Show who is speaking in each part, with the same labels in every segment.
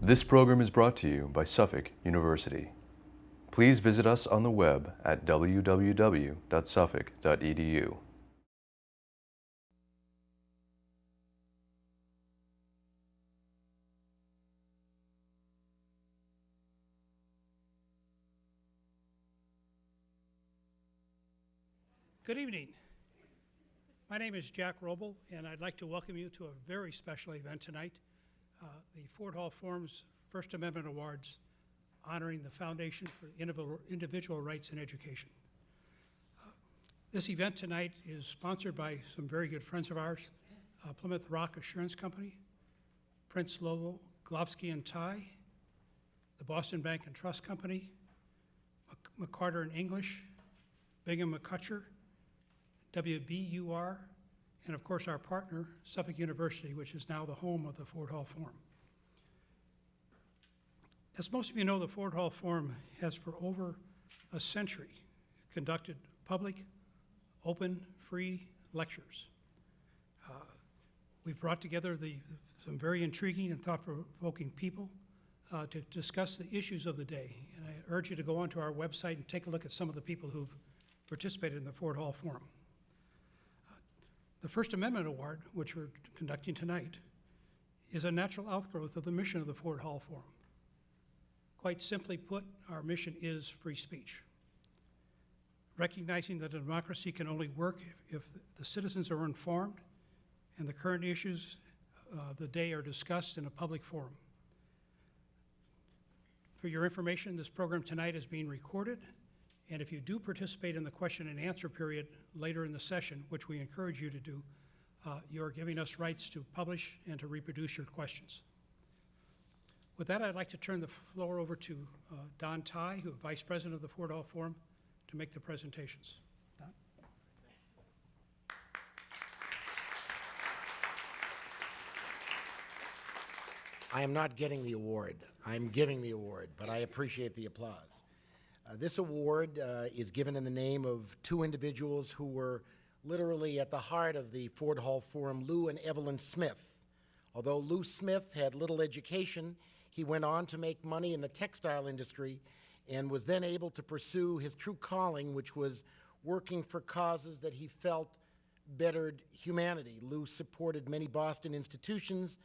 Speaker 1: This program is brought to you by Suffolk University. Please visit us on the web at www.suffolk.edu.
Speaker 2: Good evening. My name is Jack Roble, and I'd like to welcome you to a very special event tonight, the Ford Hall Forum's First Amendment Awards, honoring the Foundation for Individual Rights in Education. This event tonight is sponsored by some very good friends of ours, Plymouth Rock Assurance Company, Prince Lowell, Glovsky and Ty, the Boston Bank and Trust Company, McCarter and English, Bingham McCutcher, WBUR, and of course our partner, Suffolk University, which is now the home of the Ford Hall Forum. As most of you know, the Ford Hall Forum has for over a century conducted public, open, free lectures. We've brought together some very intriguing and thought-provoking people to discuss the issues of the day. And I urge you to go onto our website and take a look at some of the people who've participated in the Ford Hall Forum. The First Amendment Award, which we're conducting tonight, is a natural outgrowth of the mission of the Ford Hall Forum. Quite simply put, our mission is free speech. Recognizing that a democracy can only work if the citizens are informed and the current issues of the day are discussed in a public forum. For your information, this program tonight is being recorded, and if you do participate in the question and answer period later in the session, which we encourage you to do, you're giving us rights to publish and to reproduce your questions. With that, I'd like to turn the floor over to Don Ty, who is Vice President of the Ford Hall Forum, to make the presentations. Don?
Speaker 3: I am not getting the award. I'm giving the award, but I appreciate the applause. This award is given in the name of two individuals who were literally at the heart of the Ford Hall Forum, Lou and Evelyn Smith. Although Lou Smith had little education, he went on to make money in the textile industry and was then able to pursue his true calling, which was working for causes that he felt bettered humanity. Lou supported many Boston institutions,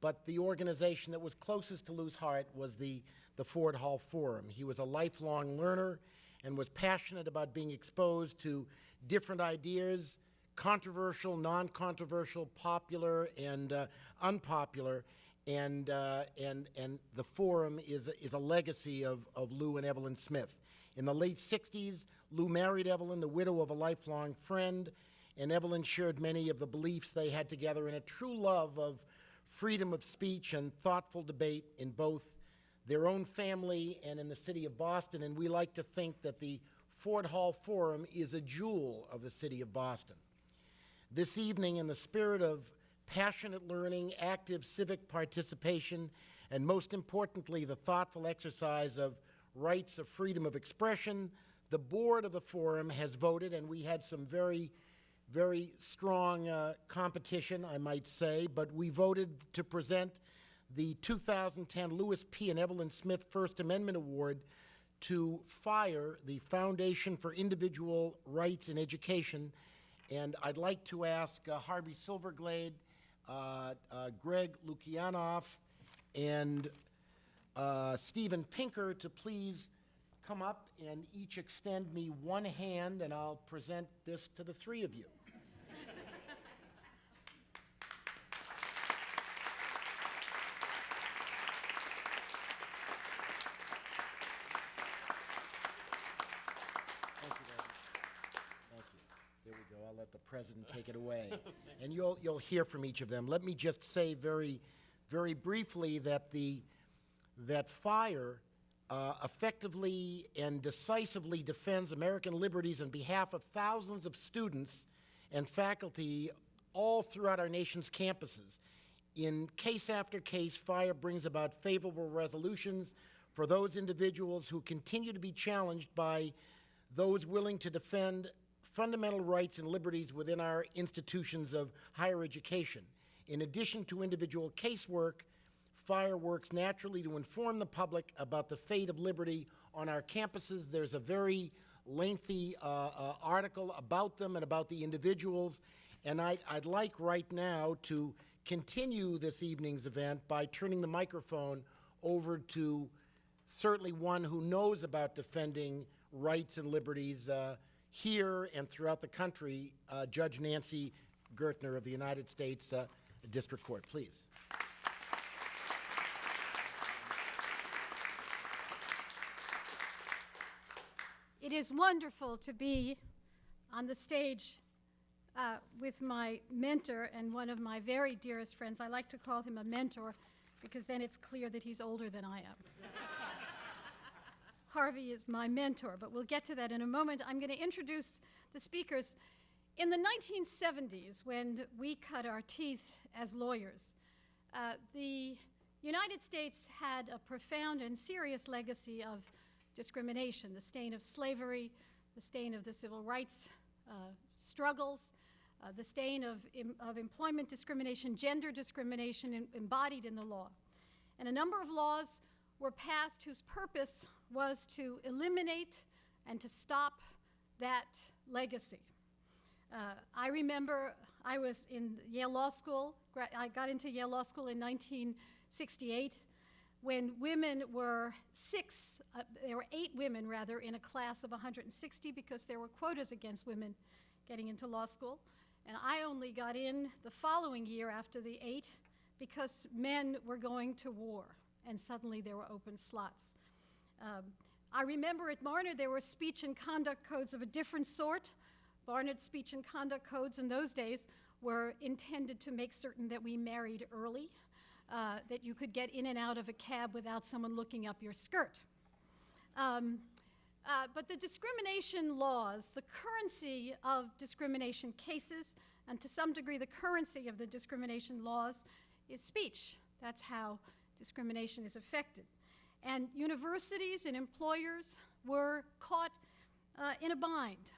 Speaker 3: but the organization that was closest to Lou's heart was the Ford Hall Forum. He was a lifelong learner and was passionate about being exposed to different ideas, controversial, non-controversial, popular, and unpopular. And the forum is a legacy of Lou and Evelyn Smith. In the late 60s, Lou married Evelyn, the widow of a lifelong friend, and Evelyn shared many of the beliefs they had together in a true love of freedom of speech and thoughtful debate in both their own family and in the city of Boston. And we like to think that the Ford Hall Forum is a jewel of the city of Boston. This evening, in the spirit of passionate learning, active civic participation, and most importantly, the thoughtful exercise of rights of freedom of expression, the board of the forum has voted, and we had some very, very strong competition, I might say, but we voted to present the 2010 Lewis P. and Evelyn Smith First Amendment Award to FIRE, the Foundation for Individual Rights in Education. And I'd like to ask Harvey Silverglate, Greg Lukianoff, and Stephen Pinker to please come up and each extend me one hand, and I'll present this to the three of you. I'll let the president take it away. And you'll hear from each of them. Let me just say very, very briefly that FIRE effectively and decisively defends American liberties on behalf of thousands of students and faculty all throughout our nation's campuses. In case after case, FIRE brings about favorable resolutions for those individuals who continue to be challenged by those willing to defend fundamental rights and liberties within our institutions of higher education. In addition to individual casework, fireworks naturally to inform the public about the fate of liberty on our campuses. There's a very lengthy article about them and about the individuals, and I'd like right now to continue this evening's event by turning the microphone over to certainly one who knows about defending rights and liberties here and throughout the country, Judge Nancy Gertner of the United States District Court. Please.
Speaker 4: It is wonderful to be on the stage with my mentor and one of my very dearest friends. I like to call him a mentor because then it's clear that he's older than I am. Harvey is my mentor, but we'll get to that in a moment. I'm going to introduce the speakers. In the 1970s, when we cut our teeth as lawyers, the United States had a profound and serious legacy of discrimination, the stain of slavery, the stain of the civil rights struggles, the stain of employment discrimination, gender discrimination embodied in the law. And a number of laws were passed whose purpose was to eliminate and to stop that legacy. I remember I was in Yale Law School. I got into Yale Law School in 1968 when women were there were 8 women rather in a class of 160 because there were quotas against women getting into law school. And I only got in the following year after the 8 because men were going to war and suddenly there were open slots. I remember at Barnard there were speech and conduct codes of a different sort. Barnard's speech and conduct codes in those days were intended to make certain that we married early, that you could get in and out of a cab without someone looking up your skirt. But the discrimination laws, the currency of discrimination cases, and to some degree the currency of the discrimination laws is speech. That's how discrimination is affected. And universities and employers were caught in a bind,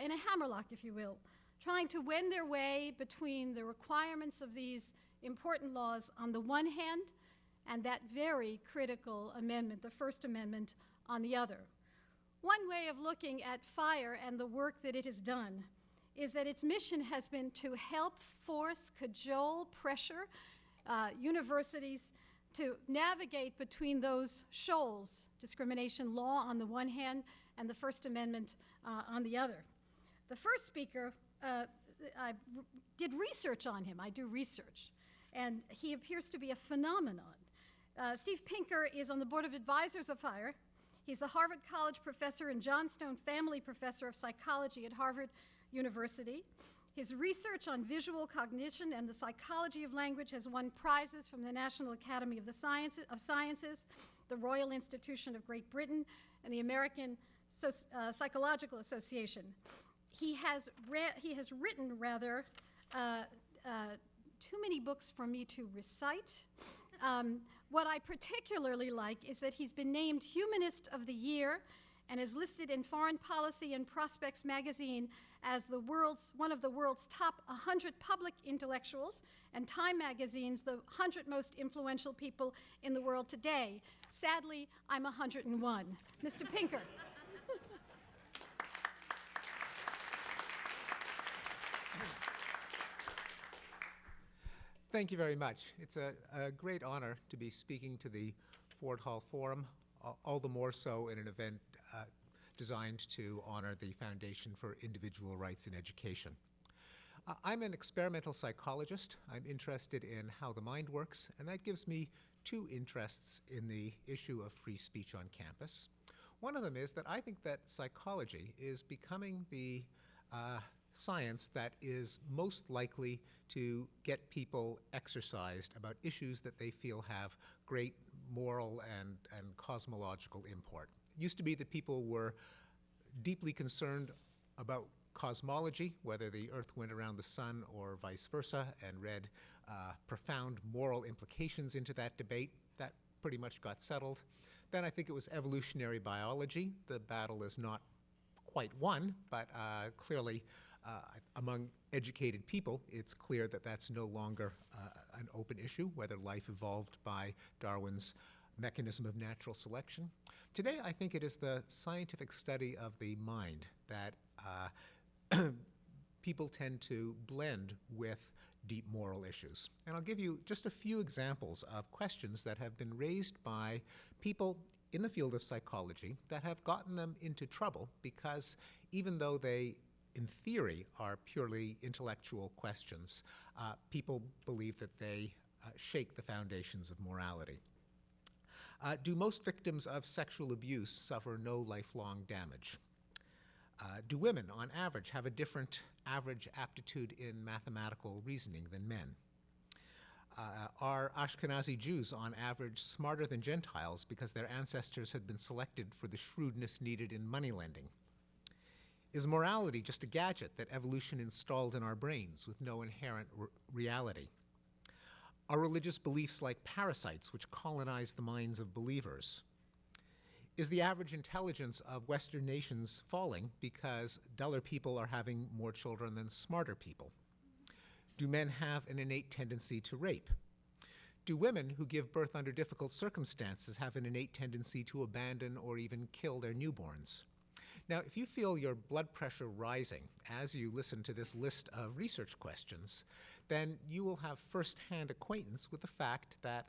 Speaker 4: in a hammerlock, if you will, trying to wend their way between the requirements of these important laws on the one hand and that very critical amendment, the First Amendment, on the other. One way of looking at FIRE and the work that it has done is that its mission has been to help force, cajole, pressure universities to navigate between those shoals, discrimination law on the one hand and the First Amendment on the other. The first speaker, I did research on him. I do research. And he appears to be a phenomenon. Steve Pinker is on the board of advisors of FIRE. He's a Harvard College professor and Johnstone Family Professor of Psychology at Harvard University. His research on visual cognition and the psychology of language has won prizes from the National Academy of Sciences, the Royal Institution of Great Britain, and the American Psychological Association. He has written rather too many books for me to recite. What I particularly like is that he's been named Humanist of the Year and is listed in Foreign Policy and Prospects magazine as one of the world's top 100 public intellectuals, and Time magazine's the 100 most influential people in the world today. Sadly, I'm 101. Mr. Pinker.
Speaker 5: Thank you very much. It's a great honor to be speaking to the Ford Hall Forum, all the more so in an event designed to honor the Foundation for Individual Rights in Education. I'm an experimental psychologist. I'm interested in how the mind works, and that gives me 2 interests in the issue of free speech on campus. One of them is that I think that psychology is becoming the science that is most likely to get people exercised about issues that they feel have great moral and cosmological import. It used to be that people were deeply concerned about cosmology, whether the Earth went around the sun or vice versa, and read profound moral implications into that debate. That pretty much got settled. Then I think it was evolutionary biology. The battle is not quite won, but clearly among educated people, it's clear that that's no longer an open issue, whether life evolved by Darwin's mechanism of natural selection. Today, I think it is the scientific study of the mind that people tend to blend with deep moral issues. And I'll give you just a few examples of questions that have been raised by people in the field of psychology that have gotten them into trouble because even though they, in theory, are purely intellectual questions, people believe that they shake the foundations of morality. Do most victims of sexual abuse suffer no lifelong damage? Do women, on average, have a different average aptitude in mathematical reasoning than men? Are Ashkenazi Jews, on average, smarter than Gentiles because their ancestors had been selected for the shrewdness needed in moneylending? Is morality just a gadget that evolution installed in our brains with no inherent reality? Are religious beliefs like parasites which colonize the minds of believers? Is the average intelligence of Western nations falling because duller people are having more children than smarter people? Do men have an innate tendency to rape? Do women who give birth under difficult circumstances have an innate tendency to abandon or even kill their newborns? Now, if you feel your blood pressure rising as you listen to this list of research questions, then you will have first-hand acquaintance with the fact that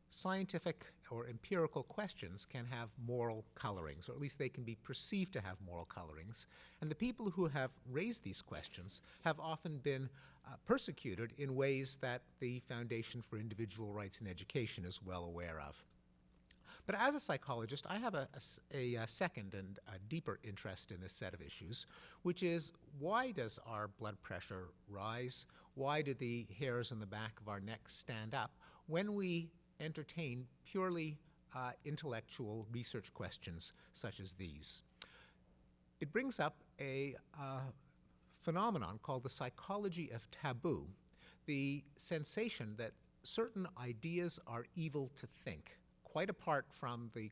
Speaker 5: scientific or empirical questions can have moral colorings, or at least they can be perceived to have moral colorings. And the people who have raised these questions have often been persecuted in ways that the Foundation for Individual Rights in Education is well aware of. But as a psychologist, I have a second and a deeper interest in this set of issues, which is why does our blood pressure rise? Why do the hairs on the back of our neck stand up when we entertain purely intellectual research questions such as these? It brings up a phenomenon called the psychology of taboo, the sensation that certain ideas are evil to think, quite apart from the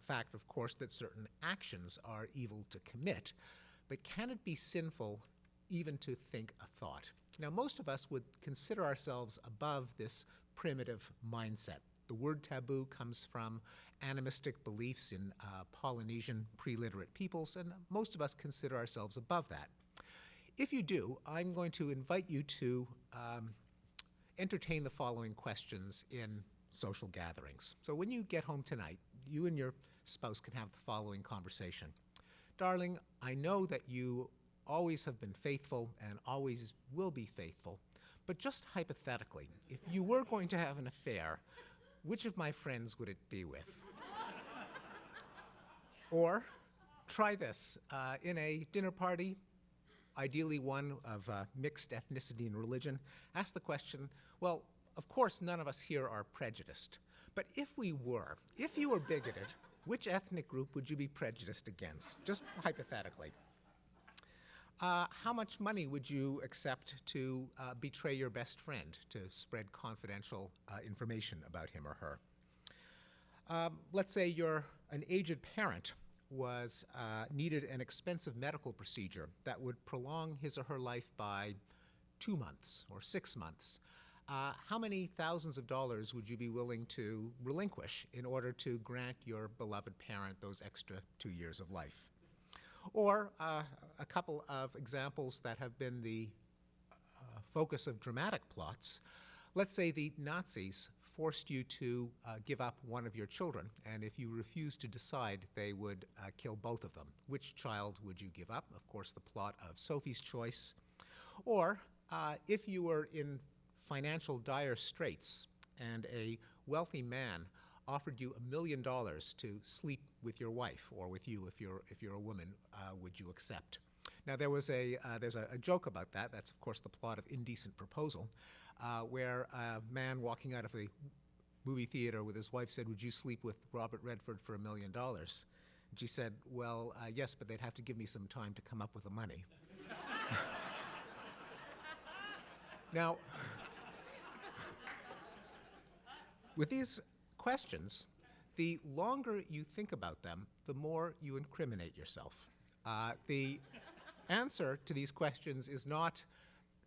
Speaker 5: fact, of course, that certain actions are evil to commit. But can it be sinful even to think a thought? Now, most of us would consider ourselves above this primitive mindset. The word taboo comes from animistic beliefs in Polynesian pre-literate peoples, and most of us consider ourselves above that. If you do, I'm going to invite you to entertain the following questions in social gatherings. So when you get home tonight, you and your spouse can have the following conversation. Darling, I know that you always have been faithful and always will be faithful, but just hypothetically, if you were going to have an affair, which of my friends would it be with? Or try this. In a dinner party, ideally one of mixed ethnicity and religion, ask the question, well, of course, none of us here are prejudiced. But if we were, if you were bigoted, which ethnic group would you be prejudiced against? Just hypothetically. How much money would you accept to betray your best friend, to spread confidential information about him or her? Let's say you're an aged parent needed an expensive medical procedure that would prolong his or her life by 2 months or 6 months. How many thousands of dollars would you be willing to relinquish in order to grant your beloved parent those extra 2 years of life? Or a couple of examples that have been the focus of dramatic plots. Let's say the Nazis forced you to give up one of your children, and if you refused to decide, they would kill both of them. Which child would you give up? Of course, the plot of Sophie's Choice. Or if you were in financial dire straits and a wealthy man offered you $1 million to sleep with your wife, or with you if you're a woman, would you accept? Now there's a joke about that. That's of course the plot of Indecent Proposal, where a man walking out of the movie theater with his wife said, "Would you sleep with Robert Redford for $1 million?" And she said, "Well, yes, but they'd have to give me some time to come up with the money." Now, with these questions, the longer you think about them, the more you incriminate yourself. The answer to these questions is not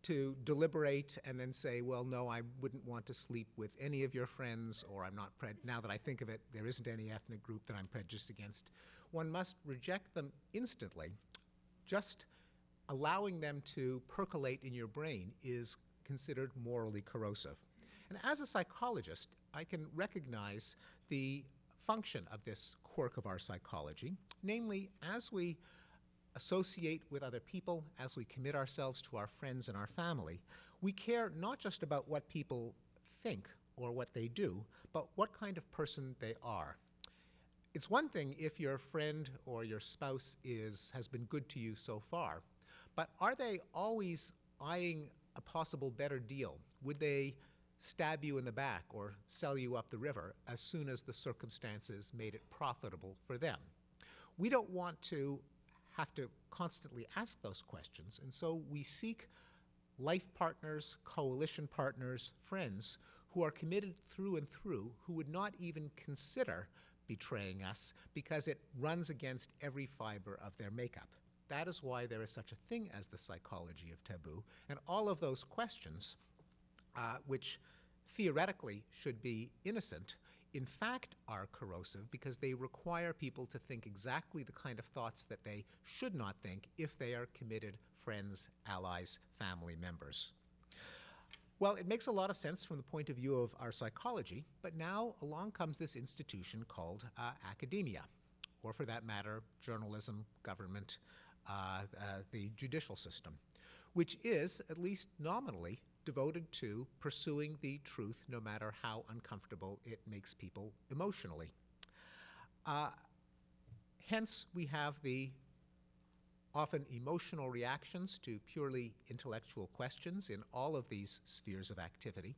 Speaker 5: to deliberate and then say, well, no, I wouldn't want to sleep with any of your friends, or I'm not, now that I think of it, there isn't any ethnic group that I'm prejudiced against. One must reject them instantly. Just allowing them to percolate in your brain is considered morally corrosive. And as a psychologist, I can recognize the function of this quirk of our psychology, namely, as we associate with other people, as we commit ourselves to our friends and our family, we care not just about what people think or what they do, but what kind of person they are. It's one thing if your friend or your spouse has been good to you so far, but are they always eyeing a possible better deal? Would they stab you in the back or sell you up the river as soon as the circumstances made it profitable for them? We don't want to have to constantly ask those questions, and so we seek life partners, coalition partners, friends who are committed through and through, who would not even consider betraying us because it runs against every fiber of their makeup. That is why there is such a thing as the psychology of taboo, and all of those questions, which theoretically should be innocent, in fact are corrosive because they require people to think exactly the kind of thoughts that they should not think if they are committed friends, allies, family members. Well, it makes a lot of sense from the point of view of our psychology, but now along comes this institution called academia, or for that matter, journalism, government, the judicial system, which is, at least nominally, devoted to pursuing the truth no matter how uncomfortable it makes people emotionally. Hence, we have the often emotional reactions to purely intellectual questions in all of these spheres of activity,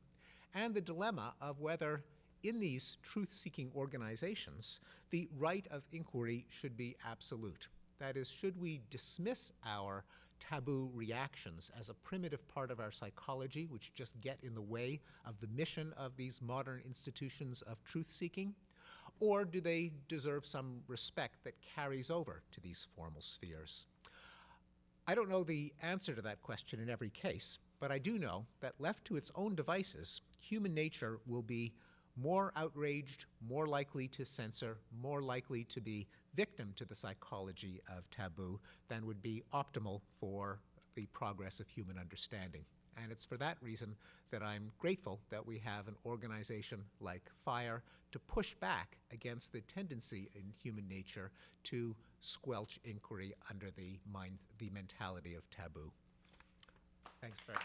Speaker 5: and the dilemma of whether in these truth-seeking organizations the right of inquiry should be absolute. That is, should we dismiss our taboo reactions as a primitive part of our psychology which just get in the way of the mission of these modern institutions of truth-seeking? Or do they deserve some respect that carries over to these formal spheres? I don't know the answer to that question in every case, but I do know that left to its own devices, human nature will be more outraged, more likely to censor, more likely to be victim to the psychology of taboo than would be optimal for the progress of human understanding. And it's for that reason that I'm grateful that we have an organization like FIRE to push back against the tendency in human nature to squelch inquiry under the mentality of taboo. Thanks very much.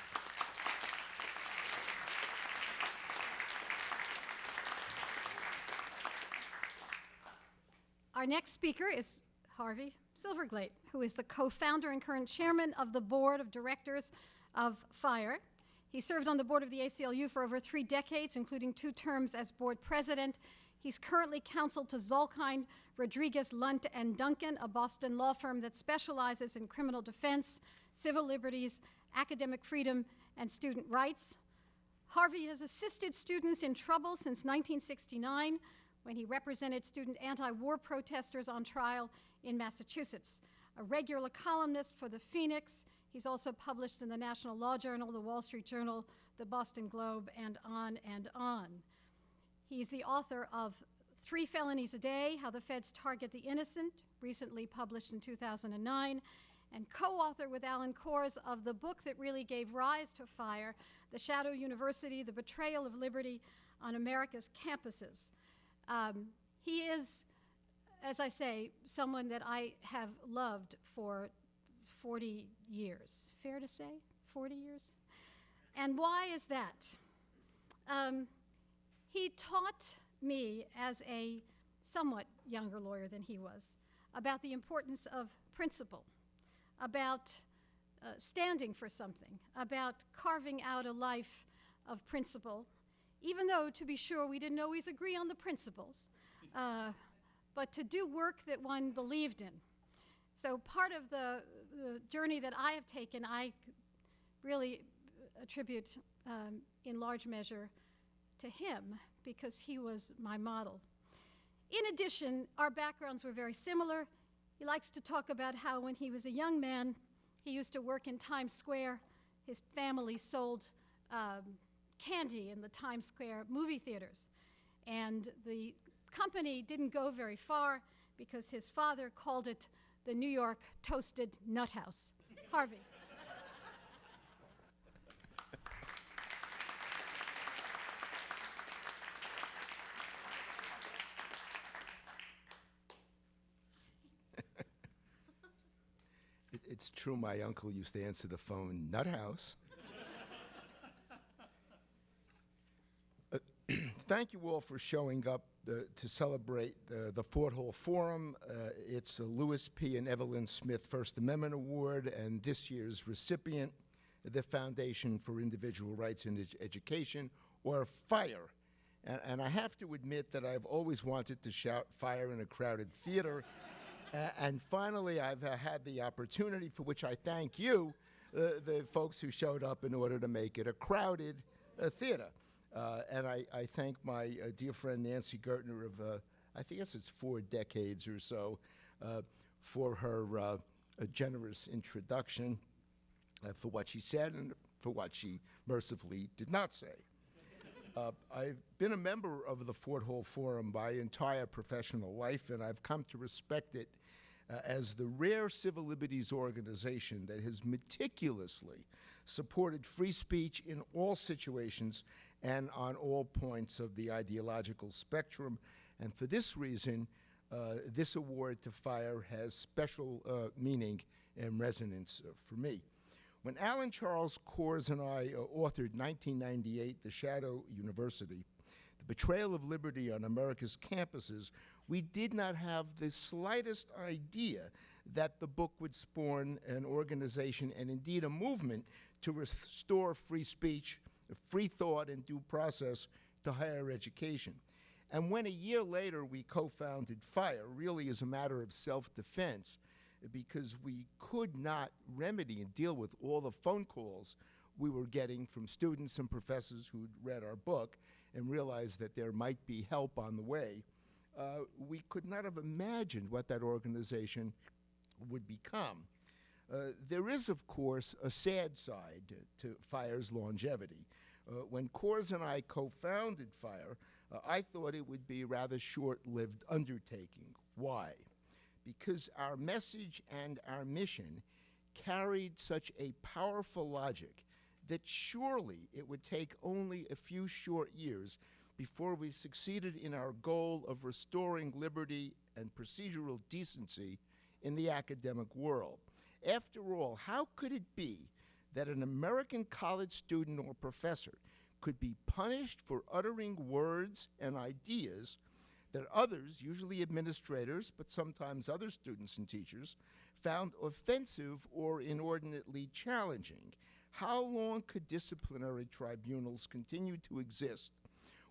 Speaker 4: Our next speaker is Harvey Silverglate, who is the co-founder and current chairman of the board of directors of FIRE. He served on the board of the ACLU for over 3 decades, including 2 terms as board president. He's currently counsel to Zolkind, Rodriguez, Lunt, and Duncan, a Boston law firm that specializes in criminal defense, civil liberties, academic freedom, and student rights. Harvey has assisted students in trouble since 1969, when he represented student anti-war protesters on trial in Massachusetts. A regular columnist for the Phoenix, he's also published in the National Law Journal, the Wall Street Journal, the Boston Globe, and on and on. He's the author of 3 Felonies a Day, How the Feds Target the Innocent, recently published in 2009, and co-author with Alan Kors of the book that really gave rise to FIRE, The Shadow University, The Betrayal of Liberty on America's Campuses. He is, as I say, someone that I have loved for 40 years. Fair to say? 40 years? And why is that? He taught me, as a somewhat younger lawyer than he was, about the importance of principle, about standing for something, about carving out a life of principle, even though, to be sure, we didn't always agree on the principles, but to do work that one believed in. So part of the journey that I have taken, I really attribute in large measure to him, because he was my model. In addition, our backgrounds were very similar. He likes to talk about how when he was a young man, he used to work in Times Square. his family sold candy in the Times Square movie theaters. And the company didn't go very far because his father called it the New York Toasted Nut House. Harvey.
Speaker 6: It's true, my uncle used to answer the phone, Nut House. Thank you all for showing up to celebrate the Fort Hall Forum. It's a Lewis P. and Evelyn Smith First Amendment Award, and this year's recipient, the Foundation for Individual Rights in Education, or FIRE. And I have to admit that I've always wanted to shout fire in a crowded theater. And finally, I've had the opportunity, for which I thank you, the folks who showed up in order to make it a crowded theater. And I thank my dear friend Nancy Gertner of, I think it's 4 decades or so, for her generous introduction, for what she said and for what she mercifully did not say. I've been a member of the Fort Hall Forum my entire professional life, and I've come to respect it as the rare civil liberties organization that has meticulously supported free speech in all situations and on all points of the ideological spectrum. And for this reason, this award to FIRE has special meaning and resonance for me. When Alan Charles Kors and I authored 1998, The Shadow University, The Betrayal of Liberty on America's Campuses, we did not have the slightest idea that the book would spawn an organization and indeed a movement to restore free speech, free thought, and due process to higher education. And when a year later we co-founded FIRE, really as a matter of self-defense, because we could not remedy and deal with all the phone calls we were getting from students and professors who'd read our book and realized that there might be help on the way, we could not have imagined what that organization would become. There is, of course, a sad side to FIRE's longevity. When Kors and I co-founded FIRE, I thought it would be a rather short-lived undertaking. Why? Because our message and our mission carried such a powerful logic that surely it would take only a few short years before we succeeded in our goal of restoring liberty and procedural decency in the academic world. After all, how could it be that an American college student or professor could be punished for uttering words and ideas that others, usually administrators, but sometimes other students and teachers, found offensive or inordinately challenging? How long could disciplinary tribunals continue to exist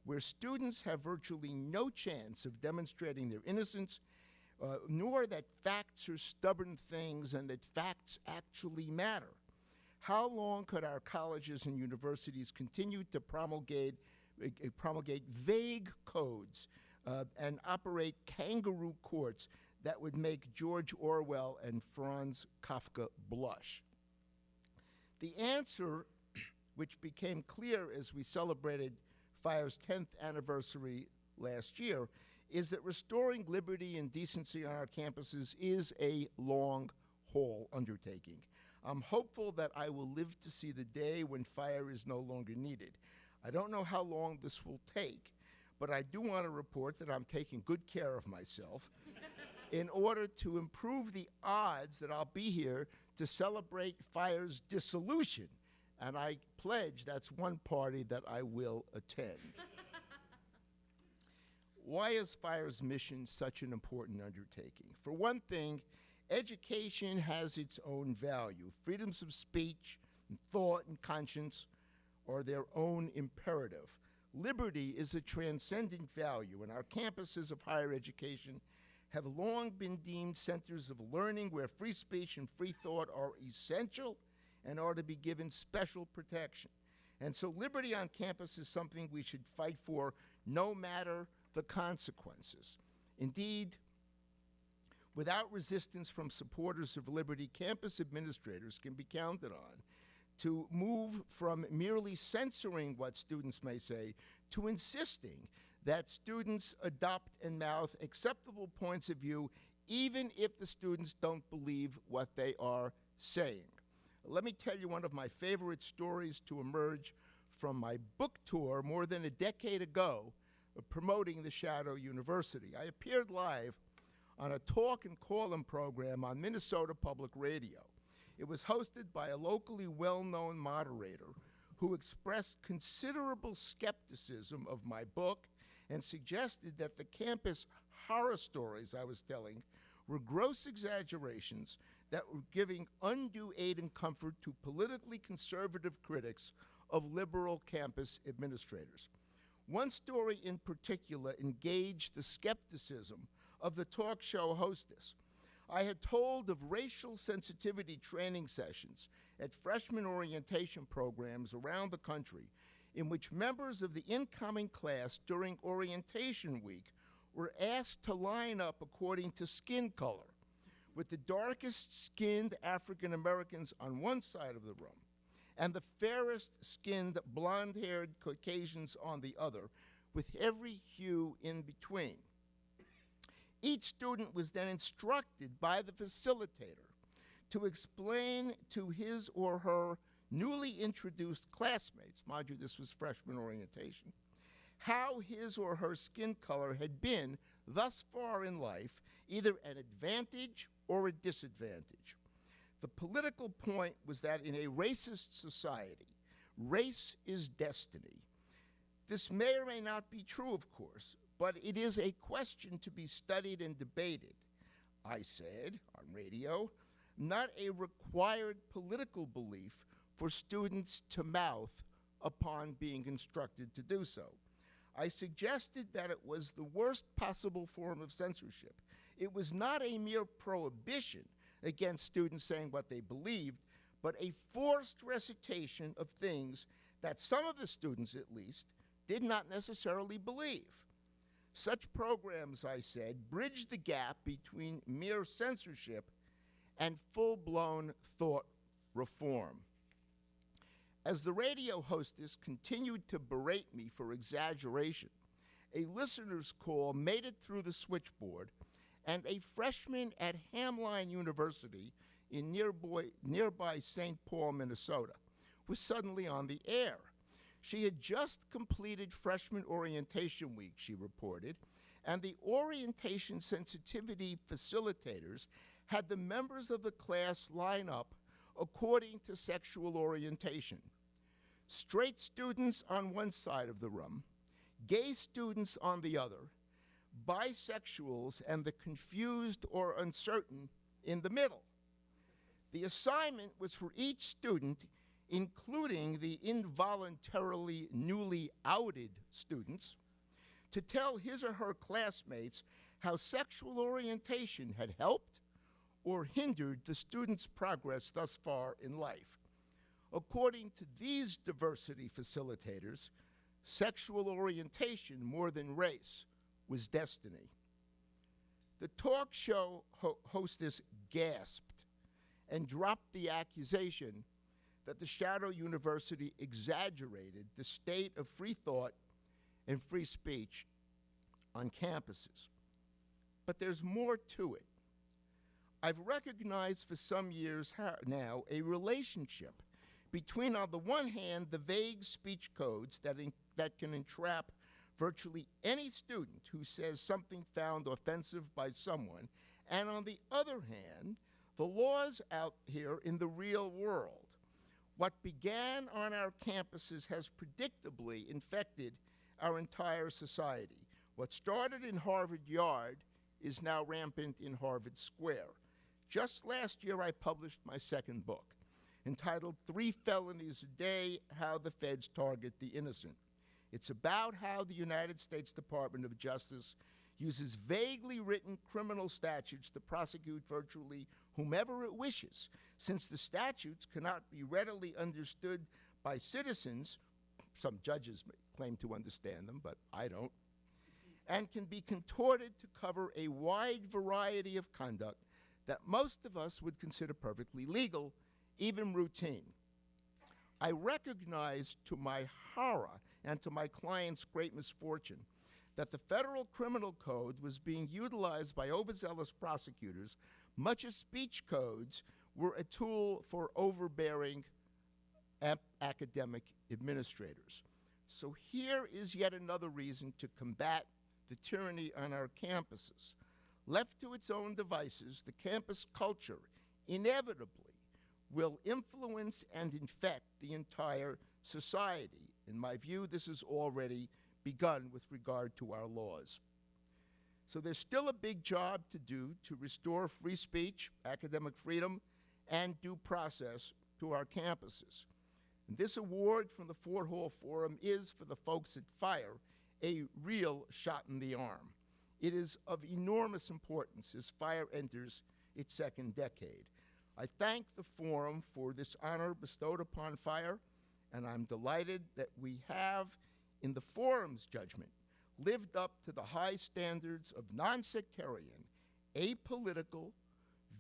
Speaker 6: where students have virtually no chance of demonstrating their innocence, nor that facts are stubborn things and that facts actually matter? How long could our colleges and universities continue to promulgate vague codes and operate kangaroo courts that would make George Orwell and Franz Kafka blush? The answer, which became clear as we celebrated FIRE's 10th anniversary last year, is that restoring liberty and decency on our campuses is a long-haul undertaking. I'm hopeful that I will live to see the day when FIRE is no longer needed. I don't know how long this will take, but I do want to report that I'm taking good care of myself in order to improve the odds that I'll be here to celebrate FIRE's dissolution. And I pledge that's one party that I will attend. Why is FIRE's mission such an important undertaking? For one thing, education has its own value. Freedoms of speech, and thought, and conscience are their own imperative. Liberty is a transcendent value, and our campuses of higher education have long been deemed centers of learning where free speech and free thought are essential and are to be given special protection. And so liberty on campus is something we should fight for no matter the consequences. Indeed, without resistance from supporters of liberty, campus administrators can be counted on to move from merely censoring what students may say to insisting that students adopt and mouth acceptable points of view even if the students don't believe what they are saying. Let me tell you one of my favorite stories to emerge from my book tour more than a decade ago promoting the Shadow University. I appeared live on a talk and call-in program on Minnesota Public Radio. It was hosted by a locally well-known moderator who expressed considerable skepticism of my book and suggested that the campus horror stories I was telling were gross exaggerations that were giving undue aid and comfort to politically conservative critics of liberal campus administrators. One story in particular engaged the skepticism of the talk show hostess. I had told of racial sensitivity training sessions at freshman orientation programs around the country in which members of the incoming class during orientation week were asked to line up according to skin color, with the darkest skinned African Americans on one side of the room and the fairest skinned blonde-haired Caucasians on the other, with every hue in between. Each student was then instructed by the facilitator to explain to his or her newly introduced classmates, mind you, this was freshman orientation, how his or her skin color had been thus far in life either an advantage or a disadvantage. The political point was that in a racist society, race is destiny. This may or may not be true, of course, but it is a question to be studied and debated. I said on radio, not a required political belief for students to mouth upon being instructed to do so. I suggested that it was the worst possible form of censorship. It was not a mere prohibition against students saying what they believed, but a forced recitation of things that some of the students, at least, did not necessarily believe. Such programs, I said, bridge the gap between mere censorship and full-blown thought reform. As the radio hostess continued to berate me for exaggeration, a listener's call made it through the switchboard, and a freshman at Hamline University in nearby St. Paul, Minnesota, was suddenly on the air. She had just completed freshman orientation week, she reported, and the orientation sensitivity facilitators had the members of the class line up according to sexual orientation. Straight students on one side of the room, gay students on the other, bisexuals and the confused or uncertain in the middle. The assignment was for each student, including the involuntarily newly outed students, to tell his or her classmates how sexual orientation had helped or hindered the student's progress thus far in life. According to these diversity facilitators, sexual orientation more than race was destiny. The talk show hostess gasped and dropped the accusation that the Shadow University exaggerated the state of free thought and free speech on campuses. But there's more to it. I've recognized for some years now a relationship between, on the one hand, the vague speech codes that can entrap virtually any student who says something found offensive by someone, and on the other hand, the laws out here in the real world. What began on our campuses has predictably infected our entire society. What started in Harvard Yard is now rampant in Harvard Square. Just last year, I published my second book, entitled 3 Felonies a Day, How the Feds Target the Innocent. It's about how the United States Department of Justice uses vaguely written criminal statutes to prosecute virtually whomever it wishes, since the statutes cannot be readily understood by citizens. Some judges may claim to understand them, but I don't, and can be contorted to cover a wide variety of conduct that most of us would consider perfectly legal, even routine. I recognized to my horror and to my client's great misfortune that the federal criminal code was being utilized by overzealous prosecutors, much as speech codes were a tool for overbearing academic administrators. So here is yet another reason to combat the tyranny on our campuses. Left to its own devices, the campus culture inevitably will influence and infect the entire society. In my view, this has already begun with regard to our laws. So there's still a big job to do to restore free speech, academic freedom, and due process to our campuses. And this award from the Fort Hall Forum is, for the folks at FIRE, a real shot in the arm. It is of enormous importance as FIRE enters its second decade. I thank the Forum for this honor bestowed upon FIRE, and I'm delighted that we have, in the Forum's judgment, lived up to the high standards of non-sectarian, apolitical,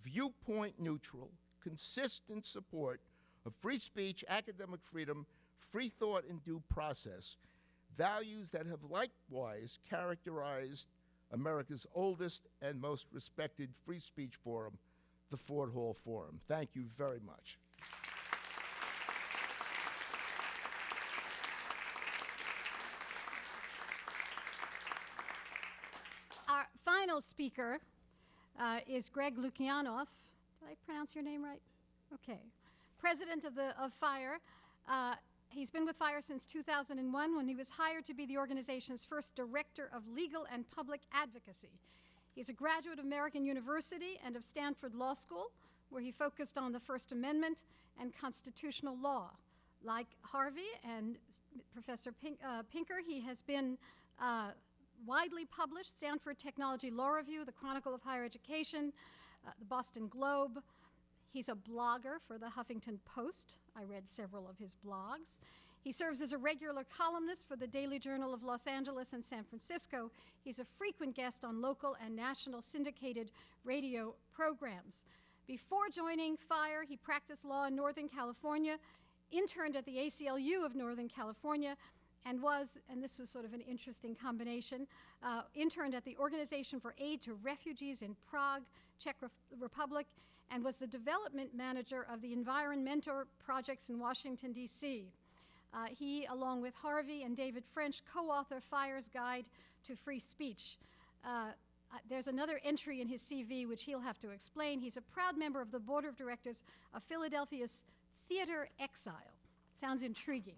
Speaker 6: viewpoint-neutral, consistent support of free speech, academic freedom, free thought, and due process, values that have likewise characterized America's oldest and most respected free speech forum, the Fort Hall Forum. Thank you very much.
Speaker 4: Our final speaker is Greg Lukianoff. Did I pronounce your name right? Okay. President of FIRE. He's been with FIRE since 2001 when he was hired to be the organization's first Director of Legal and Public Advocacy. He's a graduate of American University and of Stanford Law School, where he focused on the First Amendment and constitutional law. Like Harvey and Professor Pinker, he has been widely published: Stanford Technology Law Review, the Chronicle of Higher Education, the Boston Globe. He's a blogger for the Huffington Post. I read several of his blogs. He serves as a regular columnist for the Daily Journal of Los Angeles and San Francisco. He's a frequent guest on local and national syndicated radio programs. Before joining FIRE, he practiced law in Northern California, interned at the ACLU of Northern California, and this was sort of an interesting combination, interned at the Organization for Aid to Refugees in Prague, Czech Republic, and was the development manager of the Environmentor projects in Washington, D.C. He, along with Harvey and David French, co-author FIRE's Guide to Free Speech. There's another entry in his CV which he'll have to explain. He's a proud member of the board of directors of Philadelphia's Theater Exile. Sounds intriguing.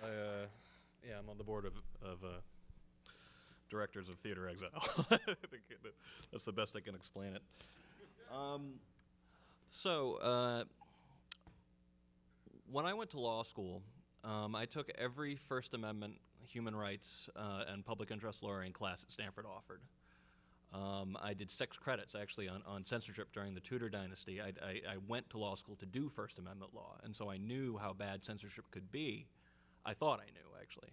Speaker 7: Yeah, I'm on the board of directors of Theater Exile. I think that's the best I can explain it. When I went to law school, I took every First Amendment, human rights, and public interest lawyering class at Stanford offered. I did 6 credits, actually, on censorship during the Tudor dynasty. I went to law school to do First Amendment law, and so I knew how bad censorship could be. I thought I knew, actually.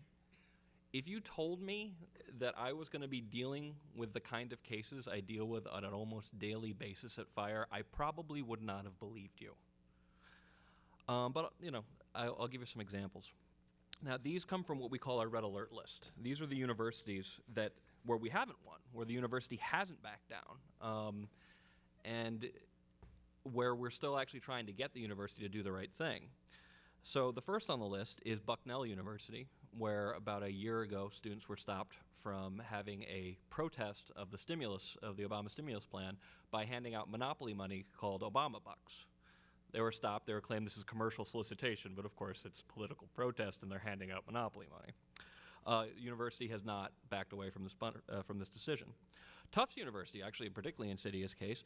Speaker 7: If you told me that I was going to be dealing with the kind of cases I deal with on an almost daily basis at FIRE, I probably would not have believed you. But, you know, I'll give you some examples. Now, these come from what we call our red alert list. These are the universities where we haven't won, where the university hasn't backed down, and where we're still actually trying to get the university to do the right thing. So the first on the list is Bucknell University, where about a year ago students were stopped from having a protest of the Obama stimulus plan by handing out monopoly money called Obama bucks. They were stopped. They were claimed this is commercial solicitation, but of course it's political protest and they're handing out monopoly money. University has not backed away from this decision. Tufts University, actually a particularly insidious case,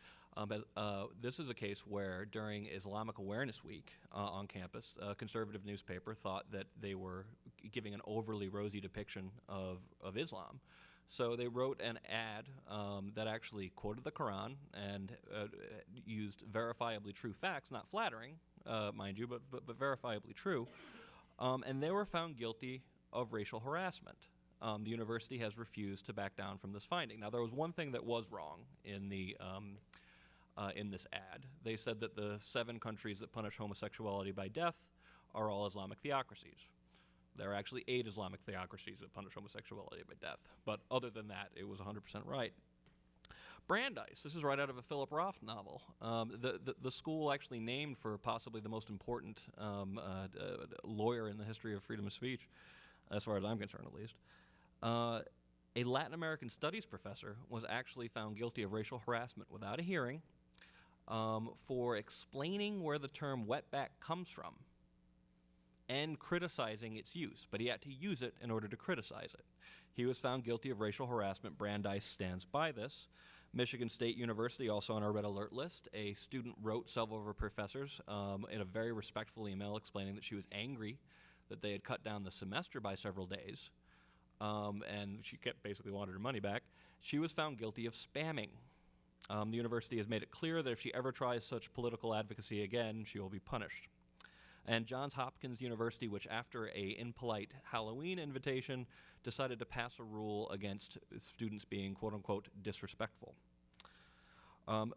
Speaker 7: this is a case where during Islamic Awareness Week on campus, a conservative newspaper thought that they were giving an overly rosy depiction of Islam. So they wrote an ad that actually quoted the Quran and used verifiably true facts, not flattering, mind you, but verifiably true, and they were found guilty of racial harassment. the university has refused to back down from this finding. Now, there was one thing that was wrong in the in this ad. They said that the 7 countries that punish homosexuality by death are all Islamic theocracies. There are actually 8 Islamic theocracies that punish homosexuality by death. But other than that, it was 100% right. Brandeis, this is right out of a Philip Roth novel. The school actually named for possibly the most important lawyer in the history of freedom of speech, as far as I'm concerned at least. A Latin American studies professor was actually found guilty of racial harassment without a hearing for explaining where the term wetback comes from and criticizing its use, but he had to use it in order to criticize it. He was found guilty of racial harassment. Brandeis stands by this. Michigan State University, also on our red alert list, a student wrote several of her professors in a very respectful email explaining that she was angry that they had cut down the semester by several days, and she basically wanted her money back. She was found guilty of spamming. The university has made it clear that if she ever tries such political advocacy again, she will be punished. And Johns Hopkins University, which after a impolite Halloween invitation, decided to pass a rule against students being quote-unquote disrespectful.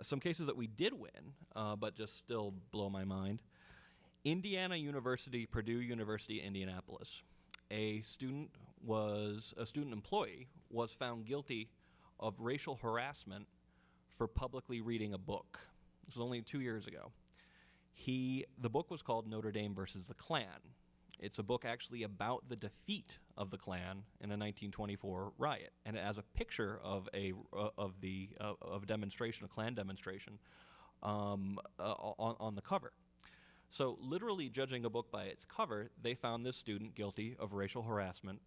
Speaker 7: Some cases that we did win, but just still blow my mind. Indiana University, Purdue University, Indianapolis. A student employee was found guilty of racial harassment for publicly reading a book. This was only 2 years ago. The book was called Notre Dame versus the Klan. It's a book actually about the defeat of the Klan in a 1924 riot, and it has a picture of a demonstration, a Klan demonstration, on the cover. So, literally judging a book by its cover, they found this student guilty of racial harassment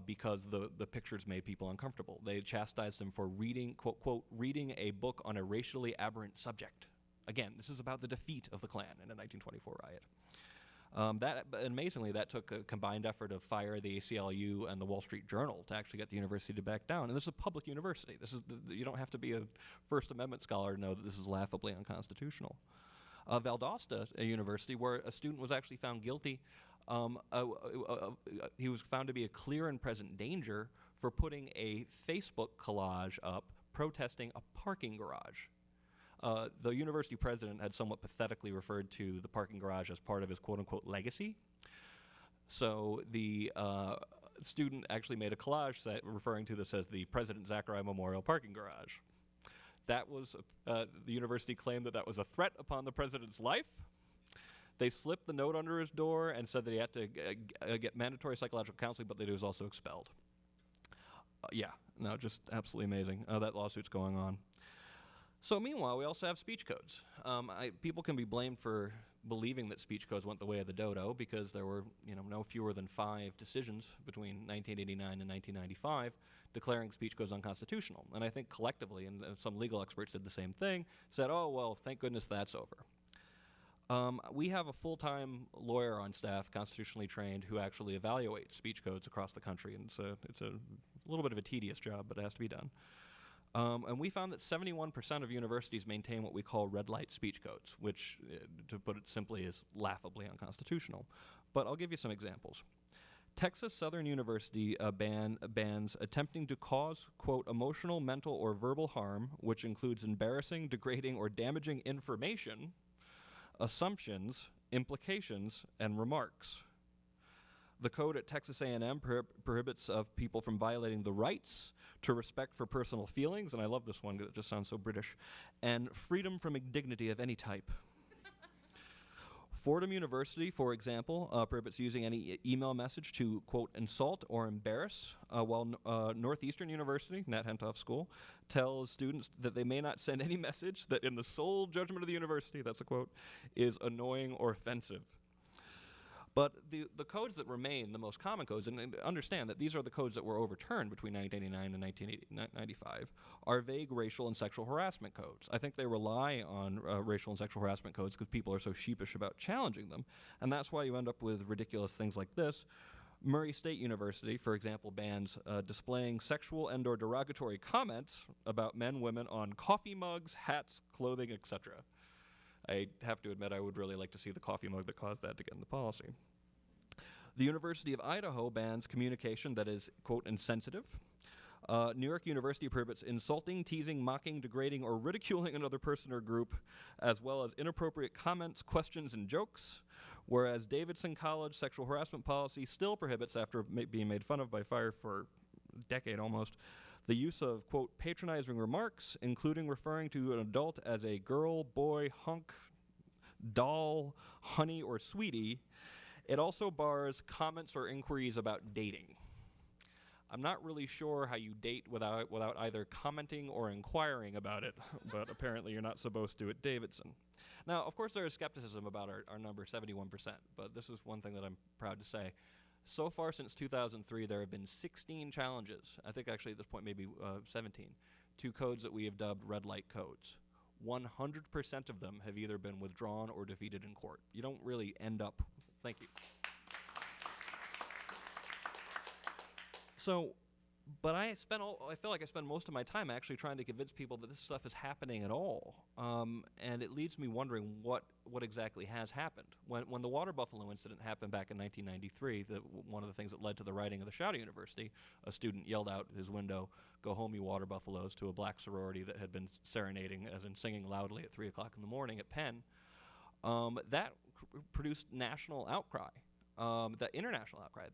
Speaker 7: because the pictures made people uncomfortable. They chastised him for reading, quote, reading a book on a racially aberrant subject. Again, this is about the defeat of the Klan in a 1924 riot. Amazingly, that took a combined effort of FIRE, the ACLU, and the Wall Street Journal to actually get the university to back down. And this is a public university. You don't have to be a First Amendment scholar to know that this is laughably unconstitutional. Valdosta, a university where a student was actually found guilty, he was found to be a clear and present danger for putting a Facebook collage up protesting a parking garage. The university president had somewhat pathetically referred to the parking garage as part of his quote-unquote legacy. So the student actually made a collage referring to this as the President Zachariah Memorial Parking Garage. That was, the university claimed that was a threat upon the president's life. They slipped the note under his door and said that he had to get mandatory psychological counseling, but that he was also expelled. Just absolutely amazing. That lawsuit's going on. So meanwhile, we also have speech codes. People can be blamed for believing that speech codes went the way of the dodo because there were, no fewer than 5 decisions between 1989 and 1995 declaring speech codes unconstitutional. And I think collectively, and some legal experts did the same thing, said, oh, well, thank goodness that's over. We have a full-time lawyer on staff, constitutionally trained, who actually evaluates speech codes across the country. And so it's a little bit of a tedious job, but it has to be done. And we found that 71% of universities maintain what we call red light speech codes, which, to put it simply, is laughably unconstitutional. But I'll give you some examples. Texas Southern University bans attempting to cause, quote, emotional, mental, or verbal harm, which includes embarrassing, degrading, or damaging information, assumptions, implications, and remarks. The code at Texas A&M prohibits people from violating the rights to respect for personal feelings, and I love this one because it just sounds so British, and freedom from indignity of any type. Fordham University, for example, prohibits using any email message to, quote, insult or embarrass, while Northeastern University, Nat Hentoff School, tells students that they may not send any message that in the sole judgment of the university, that's a quote, is annoying or offensive. But the codes that remain, the most common codes, and understand that these are the codes that were overturned between 1989 and 1995, are vague racial and sexual harassment codes. I think they rely on racial and sexual harassment codes because people are so sheepish about challenging them, and that's why you end up with ridiculous things like this. Murray State University, for example, bans displaying sexual and or derogatory comments about men, women on coffee mugs, hats, clothing, etc. I have to admit I would really like to see the coffee mug that caused that to get in the policy. The University of Idaho bans communication that is, quote, insensitive. New York University prohibits insulting, teasing, mocking, degrading, or ridiculing another person or group, as well as inappropriate comments, questions, and jokes. Whereas Davidson College sexual harassment policy still prohibits, after being made fun of by fire for a decade almost, the use of, quote, patronizing remarks, including referring to an adult as a girl, boy, hunk, doll, honey, or sweetie. It also bars comments or inquiries about dating. I'm not really sure how you date without either commenting or inquiring about it, but apparently you're not supposed to at Davidson. Now, of course, there is skepticism about our number, 71%, but this is one thing that I'm proud to say. So far since 2003, there have been 16 challenges, I think actually at this point maybe 17, to codes that we have dubbed red light codes. 100% of them have either been withdrawn or defeated in court. You don't really end up, thank you. So, but I feel like I spend most of my time actually trying to convince people that this stuff is happening at all. And it leaves me wondering what exactly has happened. When the water buffalo incident happened back in 1993, one of the things that led to the writing of the Shouting University, a student yelled out his window, "Go home, you water buffaloes," to a black sorority that had been serenading, as in singing loudly at 3 o'clock in the morning at Penn. That produced national outcry, the international outcry.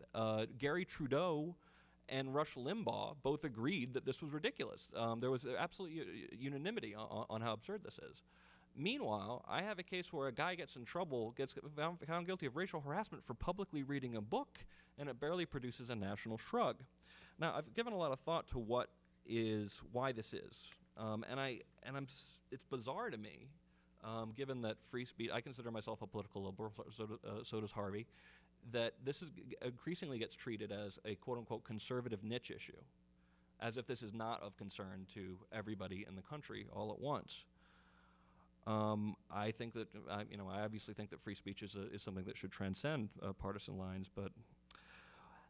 Speaker 7: Gary Trudeau and Rush Limbaugh both agreed that this was ridiculous. There was absolute unanimity on how absurd this is. Meanwhile, I have a case where a guy gets in trouble, gets found guilty of racial harassment for publicly reading a book, and it barely produces a national shrug. Now, I've given a lot of thought to why this is, it's bizarre to me, given that free speech. I consider myself a political liberal, so does Harvey. That this increasingly gets treated as a quote-unquote conservative niche issue, as if this is not of concern to everybody in the country all at once. I think that, I obviously think that free speech is something that should transcend partisan lines, but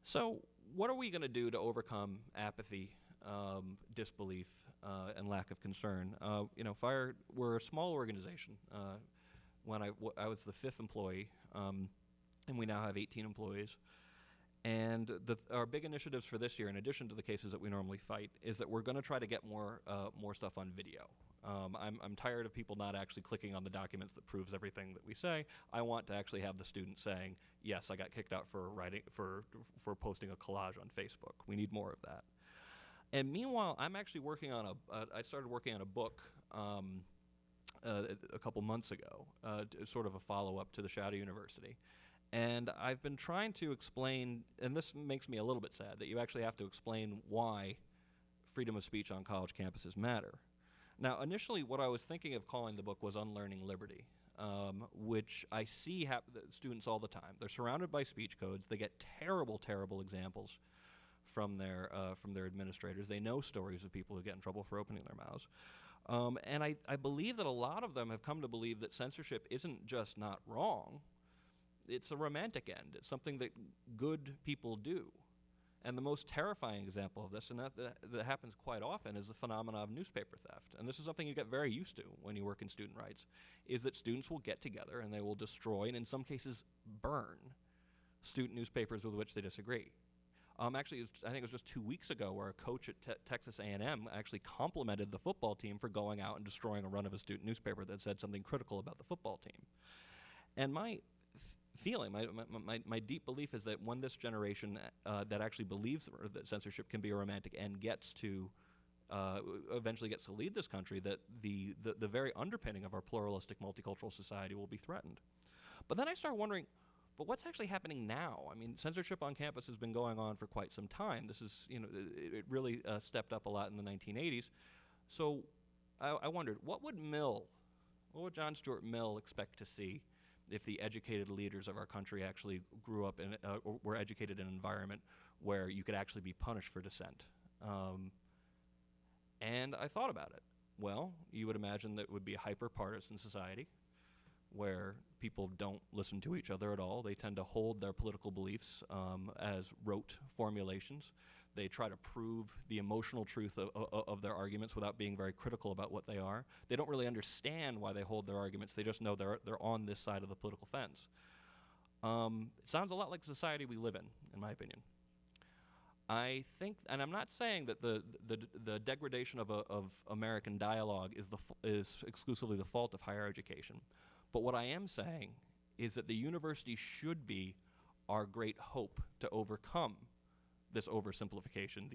Speaker 7: so what are we going to do to overcome apathy, disbelief, and lack of concern? FIRE, we're a small organization. When I was the 5th employee, and we now have 18 employees. And our big initiatives for this year, in addition to the cases that we normally fight, is that we're going to try to get more stuff on video. I'm tired of people not actually clicking on the documents that proves everything that we say. I want to actually have the student saying, yes, I got kicked out for posting a collage on Facebook. We need more of that. And meanwhile, I'm actually working on I started working on a book a couple months ago, sort of a follow-up to the Shouting University. And I've been trying to explain, and this makes me a little bit sad, that you actually have to explain why freedom of speech on college campuses matter. Now, initially, what I was thinking of calling the book was Unlearning Liberty, which I see students all the time. They're surrounded by speech codes. They get terrible, terrible examples from their administrators. They know stories of people who get in trouble for opening their mouths. And I believe that a lot of them have come to believe that censorship isn't just not wrong, it's a romantic end. It's something that good people do. And the most terrifying example of this, and that happens quite often, is the phenomenon of newspaper theft. And this is something you get very used to when you work in student rights, is that students will get together and they will destroy, and in some cases burn, student newspapers with which they disagree. Actually, I think it was just 2 weeks ago where a coach at Texas A&M actually complimented the football team for going out and destroying a run of a student newspaper that said something critical about the football team. And my feeling, my deep belief is that when this generation that actually believes that censorship can be a romantic end eventually gets to lead this country, that the very underpinning of our pluralistic multicultural society will be threatened. But then I start wondering, but what's actually happening now? I mean, censorship on campus has been going on for quite some time. This is, it really stepped up a lot in the 1980s. So I wondered, what would John Stuart Mill expect to see if the educated leaders of our country actually grew up in, or were educated in an environment where you could actually be punished for dissent? And I thought about it. Well, you would imagine that it would be a hyper-partisan society where people don't listen to each other at all. They tend to hold their political beliefs as rote formulations. They try to prove the emotional truth of their arguments without being very critical about what they are. They don't really understand why they hold their arguments. They just know they're on this side of the political fence. It sounds a lot like the society we live in my opinion. I think, and I'm not saying that the degradation of American dialogue is exclusively the fault of higher education, but what I am saying is that the university should be our great hope to overcome this oversimplification,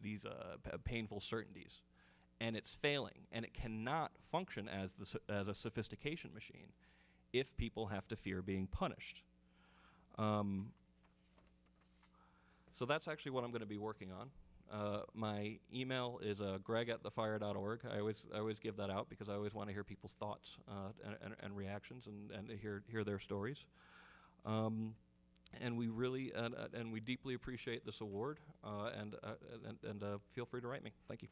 Speaker 7: these painful certainties, and it's failing, and it cannot function as a sophistication machine if people have to fear being punished. So that's actually what I'm going to be working on. My email is greg@thefire.org. I always give that out because I always want to hear people's thoughts and reactions and hear their stories. And we really and we deeply appreciate this award. And feel free to write me. Thank you.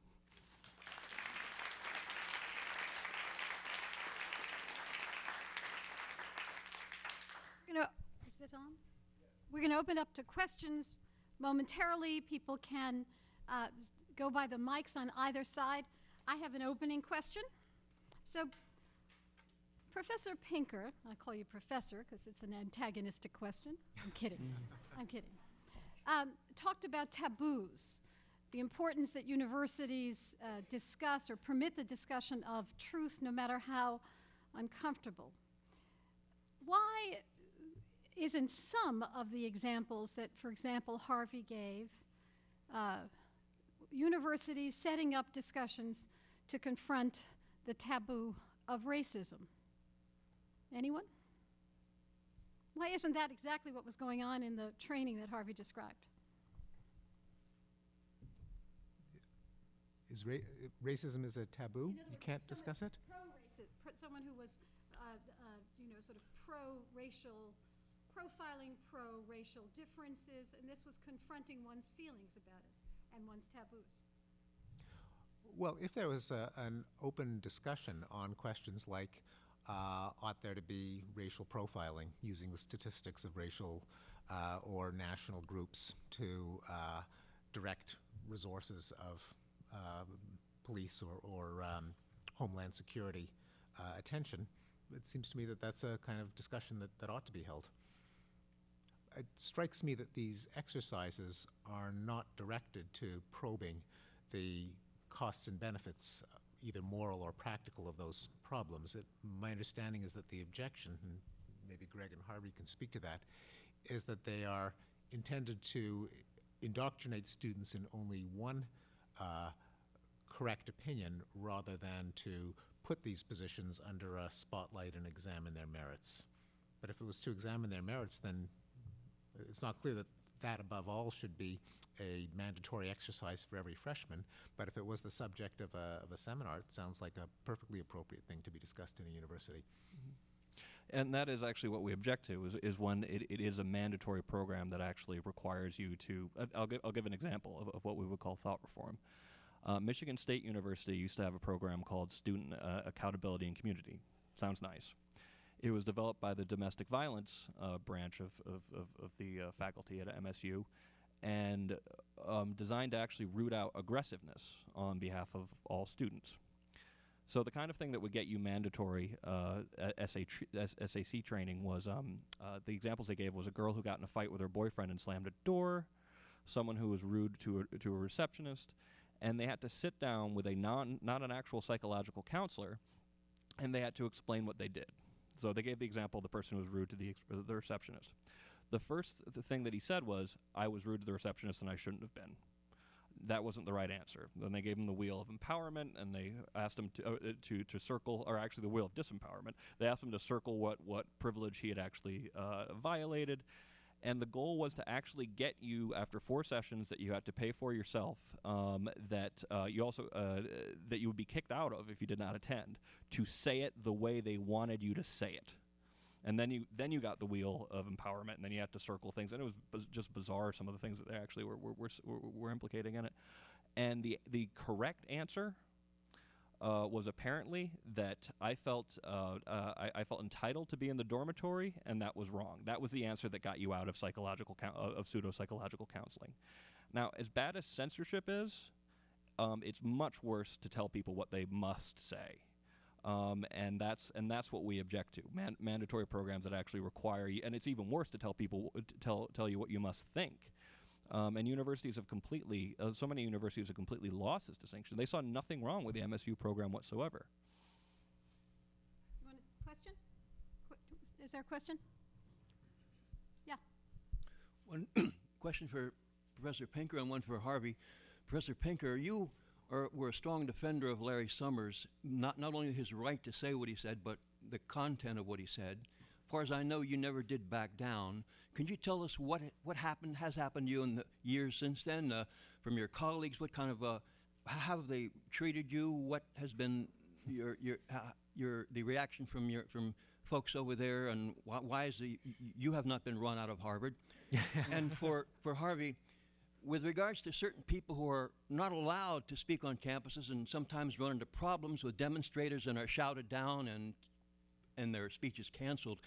Speaker 4: Is it on? We're going to open up to questions momentarily. People can go by the mics on either side. I have an opening question. So, Professor Pinker, I call you Professor because it's an antagonistic question. I'm kidding. I'm kidding. Talked about taboos, the importance that universities discuss or permit the discussion of truth no matter how uncomfortable. Why isn't some of the examples that, for example, Harvey gave, universities setting up discussions to confront the taboo of racism? Anyone? Why isn't that exactly what was going on in the training that Harvey described?
Speaker 5: Is racism is a taboo? You can't discuss it?
Speaker 4: Someone who was, sort of pro-racial, profiling pro-racial differences, and this was confronting one's feelings about it and one's taboos.
Speaker 5: Well, if there was an open discussion on questions like ought there to be racial profiling using the statistics of racial or national groups to direct resources of police or Homeland Security attention, it seems to me that that's a kind of discussion that ought to be held. It strikes me that these exercises are not directed to probing the costs and benefits, either moral or practical, of those problems. My understanding is that the objection, and maybe Greg and Harvey can speak to that, is that they are intended to indoctrinate students in only one correct opinion rather than to put these positions under a spotlight and examine their merits. But if it was to examine their merits, then it's not clear that that above all should be a mandatory exercise for every freshman, but if it was the subject of a seminar, it sounds like a perfectly appropriate thing to be discussed in a university.
Speaker 7: And that is actually what we object to, is when it is a mandatory program that actually requires you to, I'll give an example of what we would call thought reform. Michigan State University used to have a program called Student Accountability and Community. Sounds nice. It was developed by the domestic violence branch of the faculty at MSU, and designed to actually root out aggressiveness on behalf of all students. So the kind of thing that would get you mandatory SAC training was, the examples they gave was a girl who got in a fight with her boyfriend and slammed a door, someone who was rude to a receptionist, and they had to sit down with a not an actual psychological counselor, and they had to explain what they did. So they gave the example of the person who was rude to the receptionist. The first thing that he said was, I was rude to the receptionist and I shouldn't have been. That wasn't the right answer. Then they gave him the wheel of empowerment, and they asked him to circle, or actually the wheel of disempowerment. They asked him to circle what privilege he had actually violated. And the goal was to actually get you, after 4 sessions that you had to pay for yourself, that you also that you would be kicked out of if you did not attend, to say it the way they wanted you to say it. And then you got the wheel of empowerment, and then you had to circle things, and it was just bizarre, some of the things that they actually were implicating in it. And the correct answer was apparently that I felt entitled to be in the dormitory, and that was wrong. That was the answer that got you out of pseudo-psychological counseling. Now, as bad as censorship is, it's much worse to tell people what they must say. And that's what we object to. Mandatory programs that actually require you, and it's even worse to tell people tell you what you must think. And universities have completely, so many universities have completely lost this distinction. They saw nothing wrong with the MSU program whatsoever.
Speaker 4: You want a question? Is there a question? Yeah.
Speaker 8: One question for Professor Pinker and one for Harvey. Professor Pinker, you were a strong defender of Larry Summers, not only his right to say what he said, but the content of what he said. As far as I know, you never did back down. Can you tell us what has happened to you in the years since then, from your colleagues? What kind of how have they treated you? What has been the reaction from folks over there, and why is you have not been run out of Harvard? And for Harvey, with regards to certain people who are not allowed to speak on campuses and sometimes run into problems with demonstrators and are shouted down and their speech is canceled,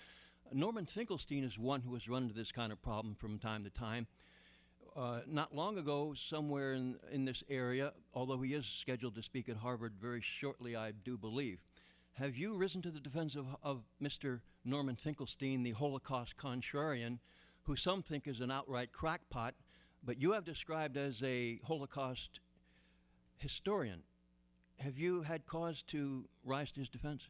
Speaker 8: Norman Finkelstein is one who has run into this kind of problem from time to time. Not long ago, somewhere in this area, although he is scheduled to speak at Harvard very shortly, I do believe, have you risen to the defense of Mr. Norman Finkelstein, the Holocaust contrarian, who some think is an outright crackpot, but you have described as a Holocaust historian? Have you had cause to rise to his defense?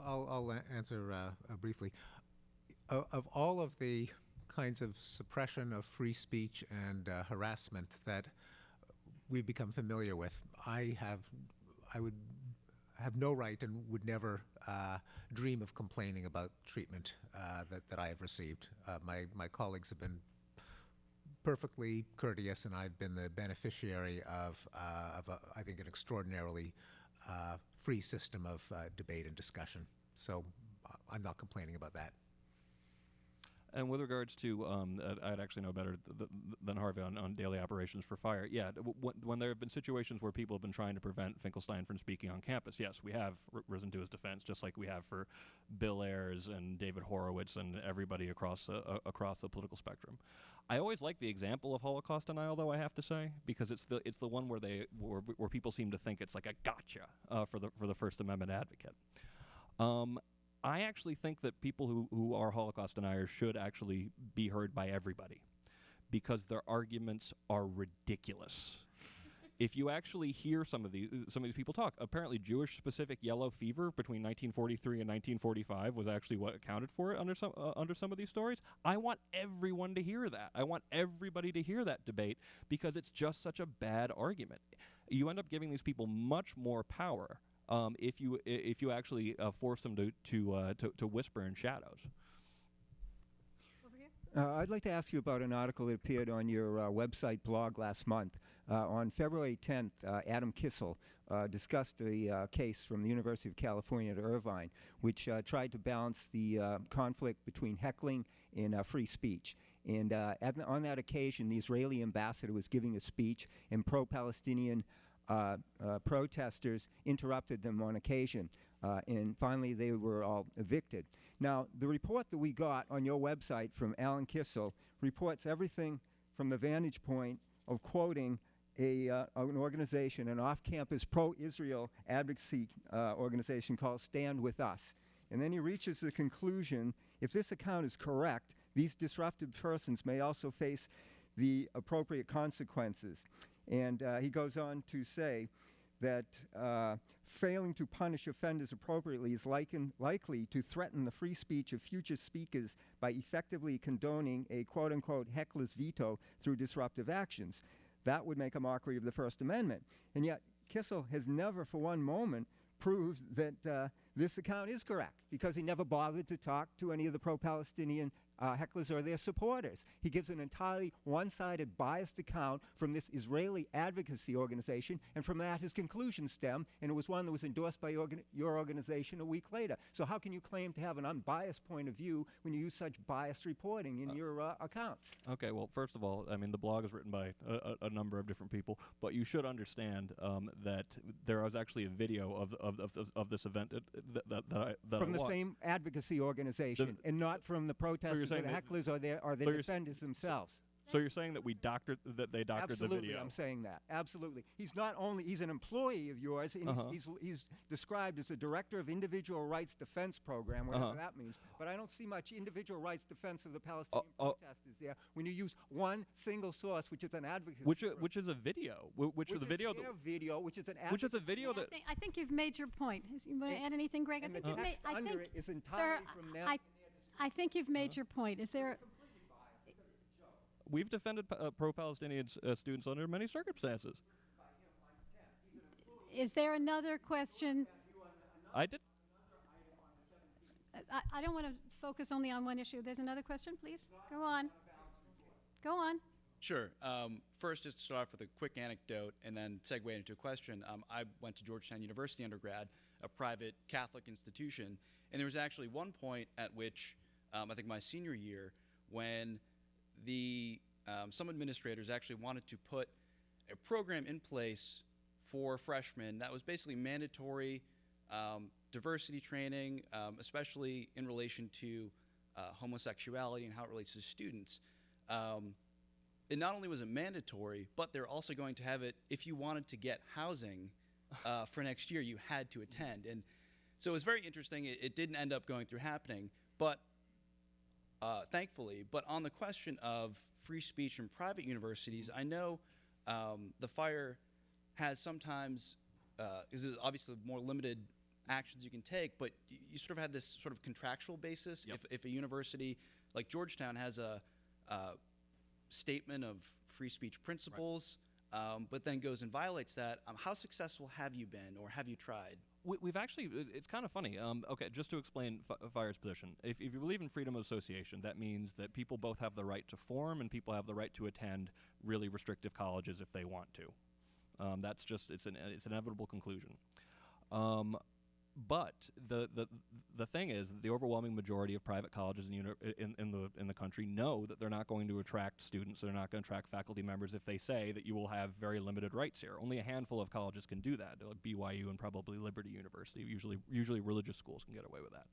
Speaker 5: I'll answer briefly. Of all of the kinds of suppression of free speech and harassment that we've become familiar with, I would have no right and would never dream of complaining about treatment that I have received. My colleagues have been perfectly courteous, and I've been the beneficiary of I think, an extraordinarily free system of debate and discussion. So I'm not complaining about that.
Speaker 7: And with regards to, I'd actually know better than Harvey on daily operations for fire. Yeah, when there have been situations where people have been trying to prevent Finkelstein from speaking on campus, yes, we have risen to his defense, just like we have for Bill Ayers and David Horowitz and everybody across the political spectrum. I always like the example of Holocaust denial, though, I have to say, because it's the one where people seem to think it's like a gotcha for the First Amendment advocate. I actually think that people who are Holocaust deniers should actually be heard by everybody, because their arguments are ridiculous. If you actually hear some of these people talk, apparently Jewish-specific yellow fever between 1943 and 1945 was actually what accounted for it under some of these stories. I want everyone to hear that. I want everybody to hear that debate, because it's just such a bad argument. You end up giving these people much more power if you actually force them to whisper in shadows.
Speaker 4: Over here.
Speaker 9: I'd like to ask you about an article that appeared on your website blog last month. On February 10th, Adam Kissel discussed a case from the University of California at Irvine, which tried to balance the conflict between heckling and free speech. And on that occasion, the Israeli ambassador was giving a speech, and pro-Palestinian protesters interrupted them on occasion, and finally they were all evicted. Now, the report that we got on your website from Alan Kissel reports everything from the vantage point of quoting an organization, an off-campus pro-Israel advocacy organization called Stand With Us. And then he reaches the conclusion, if this account is correct, these disruptive persons may also face the appropriate consequences. And he goes on to say that failing to punish offenders appropriately is likely to threaten the free speech of future speakers by effectively condoning a quote-unquote heckler's veto through disruptive actions. That would make a mockery of the First Amendment. And yet Kissel has never for one moment proved that this account is correct, because he never bothered to talk to any of the pro-Palestinian hecklers or their supporters. He gives an entirely one-sided, biased account from this Israeli advocacy organization, and from that his conclusions stem, and it was one that was endorsed by your organization a week later. So how can you claim to have an unbiased point of view when you use such biased reporting in your accounts?
Speaker 7: Okay, well, first of all, I mean, the blog is written by a number of different people, but you should understand that there was actually a video of this event that I
Speaker 9: from the
Speaker 7: watched.
Speaker 9: Same advocacy organization, and not from the protesters or the hecklers or the defenders themselves.
Speaker 10: So you're saying that they doctored
Speaker 9: Absolutely,
Speaker 10: the video?
Speaker 9: I'm saying that. Absolutely. He's an employee of yours, and he's described as a director of individual rights defense program, whatever that means. But I don't see much individual rights defense of the Palestinian protesters there when you use one single source, which is an advocacy.
Speaker 10: Which is a video. Which is a video
Speaker 9: their video, which is an
Speaker 10: which is a
Speaker 9: advocacy.
Speaker 10: video that.
Speaker 4: I think you've made your point. You want to add anything, Greg?
Speaker 9: And the
Speaker 4: you've
Speaker 9: text
Speaker 4: made,
Speaker 9: under it is
Speaker 4: sir,
Speaker 9: entirely from them.
Speaker 4: I think you've made your point. Is there?
Speaker 10: We've defended pro-Palestinian students under many circumstances.
Speaker 4: Is there another question?
Speaker 10: I did.
Speaker 4: I don't want to focus only on one issue. There's another question, please. Go on. Go on.
Speaker 11: Sure. First, just to start off with a quick anecdote and then segue into a question. I went to Georgetown University undergrad, a private Catholic institution, and there was actually one point at which, I think my senior year, when some administrators actually wanted to put a program in place for freshmen that was basically mandatory diversity training, especially in relation to homosexuality and how it relates to students. It not only was it mandatory, but they're also going to have it if you wanted to get housing for next year, you had to attend. And so it was very interesting. It didn't end up going through happening, but thankfully. But on the question of free speech in private universities, I know the FIRE has sometimes, is obviously more limited actions you can take, but you sort of had this sort of contractual basis.
Speaker 7: Yep.
Speaker 11: If a university like Georgetown has a statement of free speech principles, but then goes and violates that, how successful have you been, or have you tried?
Speaker 10: We've actually, it's kind of funny. Okay, just to explain FIRE's position. If you believe in freedom of association, that means that people both have the right to form and people have the right to attend really restrictive colleges if they want to. That's just, it's an inevitable conclusion. But the thing is, the overwhelming majority of private colleges in the country know that they're not going to attract students, they're not going to attract faculty members if they say that you will have very limited rights here. Only a handful of colleges can do that, like BYU and probably Liberty University. Usually religious schools can get away with that.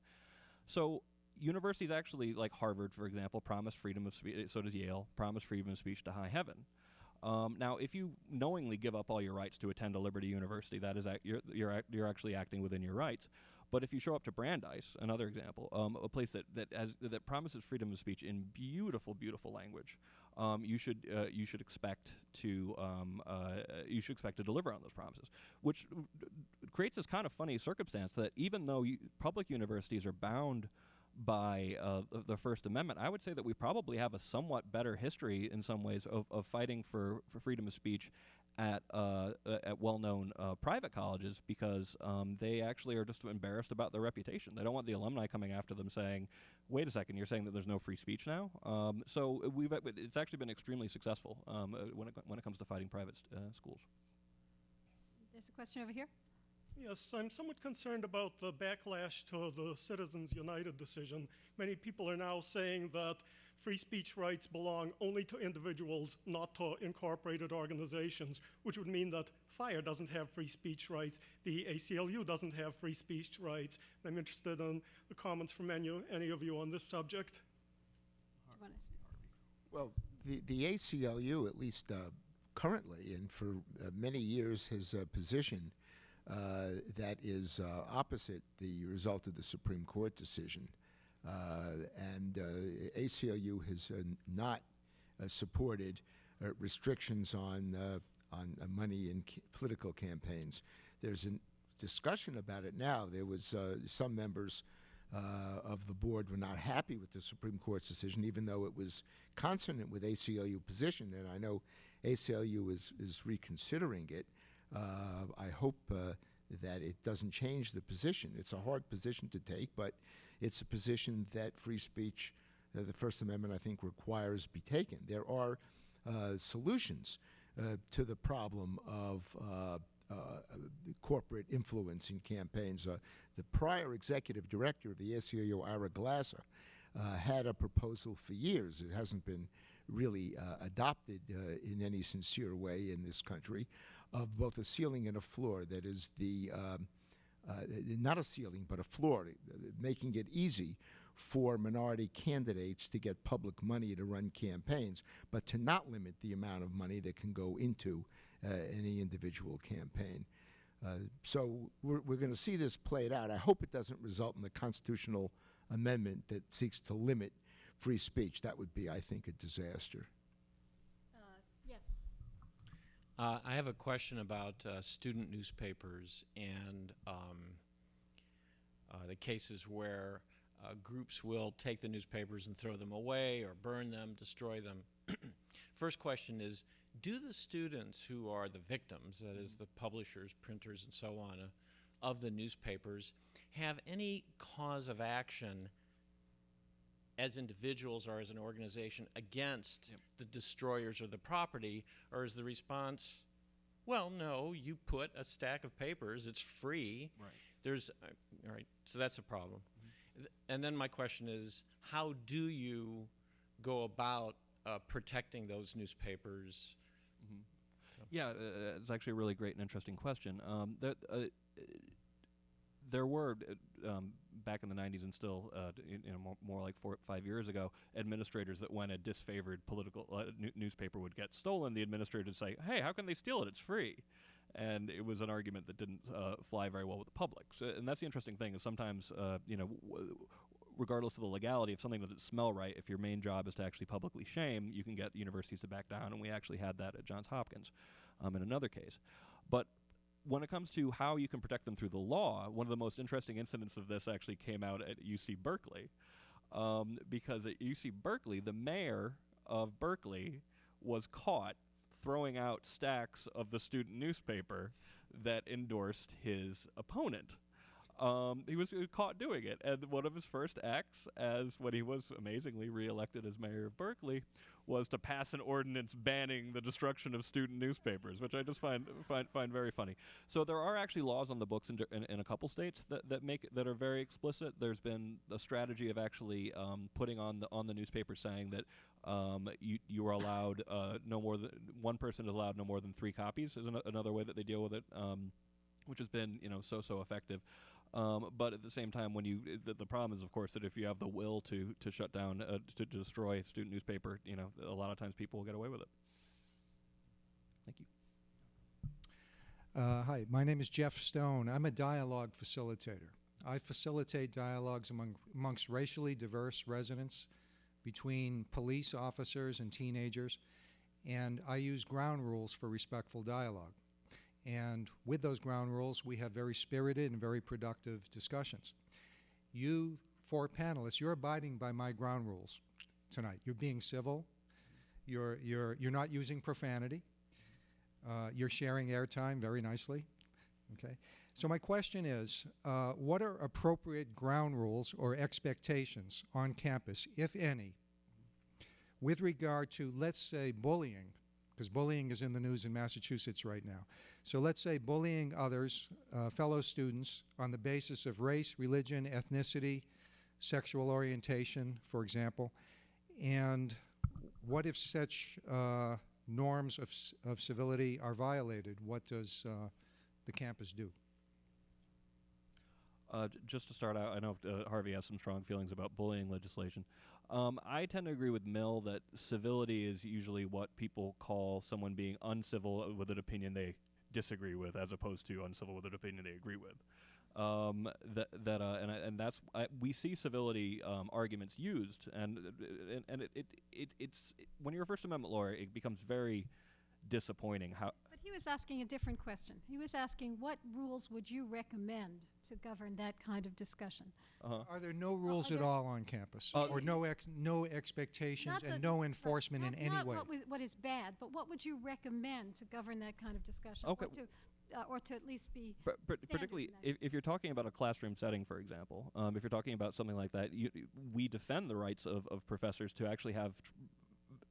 Speaker 10: So universities actually, like Harvard, for example, promise freedom of speech. So does Yale, promise freedom of speech to high heaven. Now, if you knowingly give up all your rights to attend a Liberty University, that is you're actually acting within your rights. But if you show up to Brandeis, another example, a place that promises freedom of speech in beautiful, beautiful language, you should expect to deliver on those promises, which creates this kind of funny circumstance that even though public universities are bound by the First Amendment, I would say that we probably have a somewhat better history in some ways of fighting for freedom of speech at well-known private colleges, because they actually are just embarrassed about their reputation. They don't want the alumni coming after them saying, wait a second, you're saying that there's no free speech now? So it's actually been extremely successful when it comes to fighting private schools.
Speaker 4: There's a question over here.
Speaker 12: Yes, I'm somewhat concerned about the backlash to the Citizens United decision. Many people are now saying that free speech rights belong only to individuals, not to incorporated organizations, which would mean that FIRE doesn't have free speech rights, the ACLU doesn't have free speech rights. I'm interested in the comments from any of you on this subject.
Speaker 6: Well, the ACLU, at least currently and for many years, has a position that is opposite the result of the Supreme Court decision. And ACLU has not supported restrictions on money in political campaigns. There's a discussion about it now. There was some members of the board were not happy with the Supreme Court's decision, even though it was consonant with ACLU position. And I know ACLU is reconsidering it. I hope that it doesn't change the position. It's a hard position to take, but it's a position that free speech, the First Amendment, I think, requires be taken. There are solutions to the problem of corporate influence in campaigns. The prior executive director of the ACLU, Ira Glasser, had a proposal for years. It hasn't been really adopted in any sincere way in this country, of both a ceiling and a floor. That is not a ceiling, but a floor, making it easy for minority candidates to get public money to run campaigns, but to not limit the amount of money that can go into any individual campaign. So we're going to see this played out. I hope it doesn't result in a constitutional amendment that seeks to limit free speech. That would be, I think, a disaster.
Speaker 4: Yes.
Speaker 13: I have a question about student newspapers and the cases where groups will take the newspapers and throw them away or burn them, destroy them. First question is, do the students who are the victims, that is the publishers, printers, and so on, of the newspapers, have any cause of action as individuals or as an organization against the destroyers of the property, or is the response, well, no, you put a stack of papers, it's free.
Speaker 10: Right.
Speaker 13: There's, all right, so that's a problem. And then my question is, how do you go about protecting those newspapers?
Speaker 10: Yeah, it's actually a really great and interesting question. There were, back in the 90s and still, more like 4 or 5 years ago, administrators that when a disfavored political newspaper would get stolen, the administrator would say, hey, how can they steal it? It's free. And it was an argument that didn't fly very well with the public. So, and that's the interesting thing is sometimes, regardless of the legality, if something doesn't smell right, if your main job is to actually publicly shame, you can get universities to back down, and we actually had that at Johns Hopkins in another case. But when it comes to how you can protect them through the law, one of the most interesting incidents of this actually came out at UC Berkeley, because at UC Berkeley, the mayor of Berkeley was caught throwing out stacks of the student newspaper that endorsed his opponent. He was caught doing it, and one of his first acts, as when he was amazingly reelected as mayor of Berkeley, was to pass an ordinance banning the destruction of student newspapers, which I just find very funny. So there are actually laws on the books in a couple states that are very explicit. There's been a strategy of actually putting on the newspaper saying that you are allowed no more than one person is allowed no more than 3 copies. Is another way that they deal with it, which has been so effective. But at the same time, when the problem is, of course, that if you have the will to shut down, to destroy a student newspaper, a lot of times people will get away with it. Thank you.
Speaker 14: Hi, my name is Jeff Stone. I'm a dialogue facilitator. I facilitate dialogues amongst racially diverse residents, between police officers and teenagers, and I use ground rules for respectful dialogue. And with those ground rules, we have very spirited and very productive discussions. You 4 panelists, you're abiding by my ground rules tonight. You're being civil. You're not using profanity. You're sharing airtime very nicely. Okay. So my question is, what are appropriate ground rules or expectations on campus, if any, with regard to, let's say, bullying? Because bullying is in the news in Massachusetts right now. So let's say bullying others, fellow students, on the basis of race, religion, ethnicity, sexual orientation, for example. And what if such norms of civility are violated? What does the campus do?
Speaker 10: Just to start out, I know Harvey has some strong feelings about bullying legislation. I tend to agree with Mill that civility is usually what people call someone being uncivil with an opinion they disagree with, as opposed to uncivil with an opinion they agree with. We see civility arguments used, and it's when you're a First Amendment lawyer, it becomes very disappointing how.
Speaker 4: But he was asking a different question. He was asking, what rules would you recommend to govern that kind of discussion?
Speaker 14: Are there no rules at all on campus, or no expectations and no enforcement in any way?
Speaker 4: Not what is bad, but what would you recommend to govern that kind of discussion?
Speaker 10: Okay.
Speaker 4: Or to at least be
Speaker 10: particularly if you're talking about a classroom setting, for example, if you're talking about something like that, we defend the rights of professors to actually have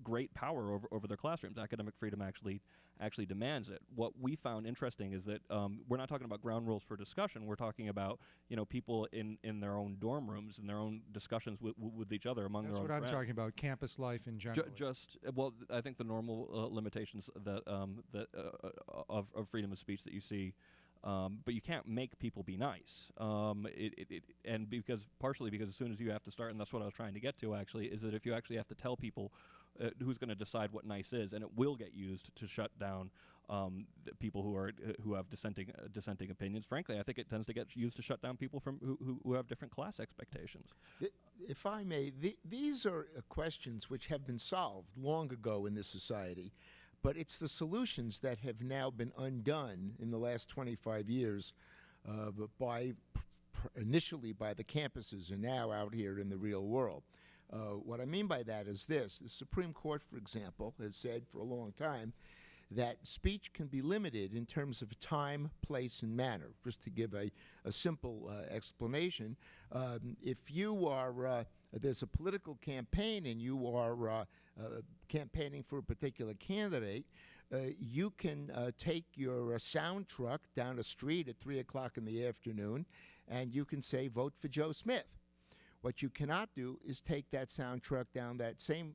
Speaker 10: great power over their classrooms. Academic freedom actually demands it. What we found interesting is that we're not talking about ground rules for discussion. We're talking about people in their own dorm rooms, in their own discussions with each other among their own friends.
Speaker 14: That's what I'm talking about, campus life in general.
Speaker 10: I think the normal limitations that of freedom of speech that you see But you can't make people be nice. And partially because as soon as you have to start, and that's what I was trying to get to actually, is that if you actually have to tell people who's going to decide what nice is, and it will get used to shut down the people who have dissenting opinions. Frankly, I think it tends to get used to shut down people who have different class expectations.
Speaker 6: If I may, these are questions which have been solved long ago in this society, but it's the solutions that have now been undone in the last 25 years initially by the campuses and now out here in the real world. What I mean by that is this. The Supreme Court, for example, has said for a long time that speech can be limited in terms of time, place, and manner. Just to give a simple explanation, if you are, there's a political campaign and you are campaigning for a particular candidate, you can take your sound truck down a street at 3 o'clock in the afternoon and you can say, vote for Joe Smith. What you cannot do is take that sound truck down that same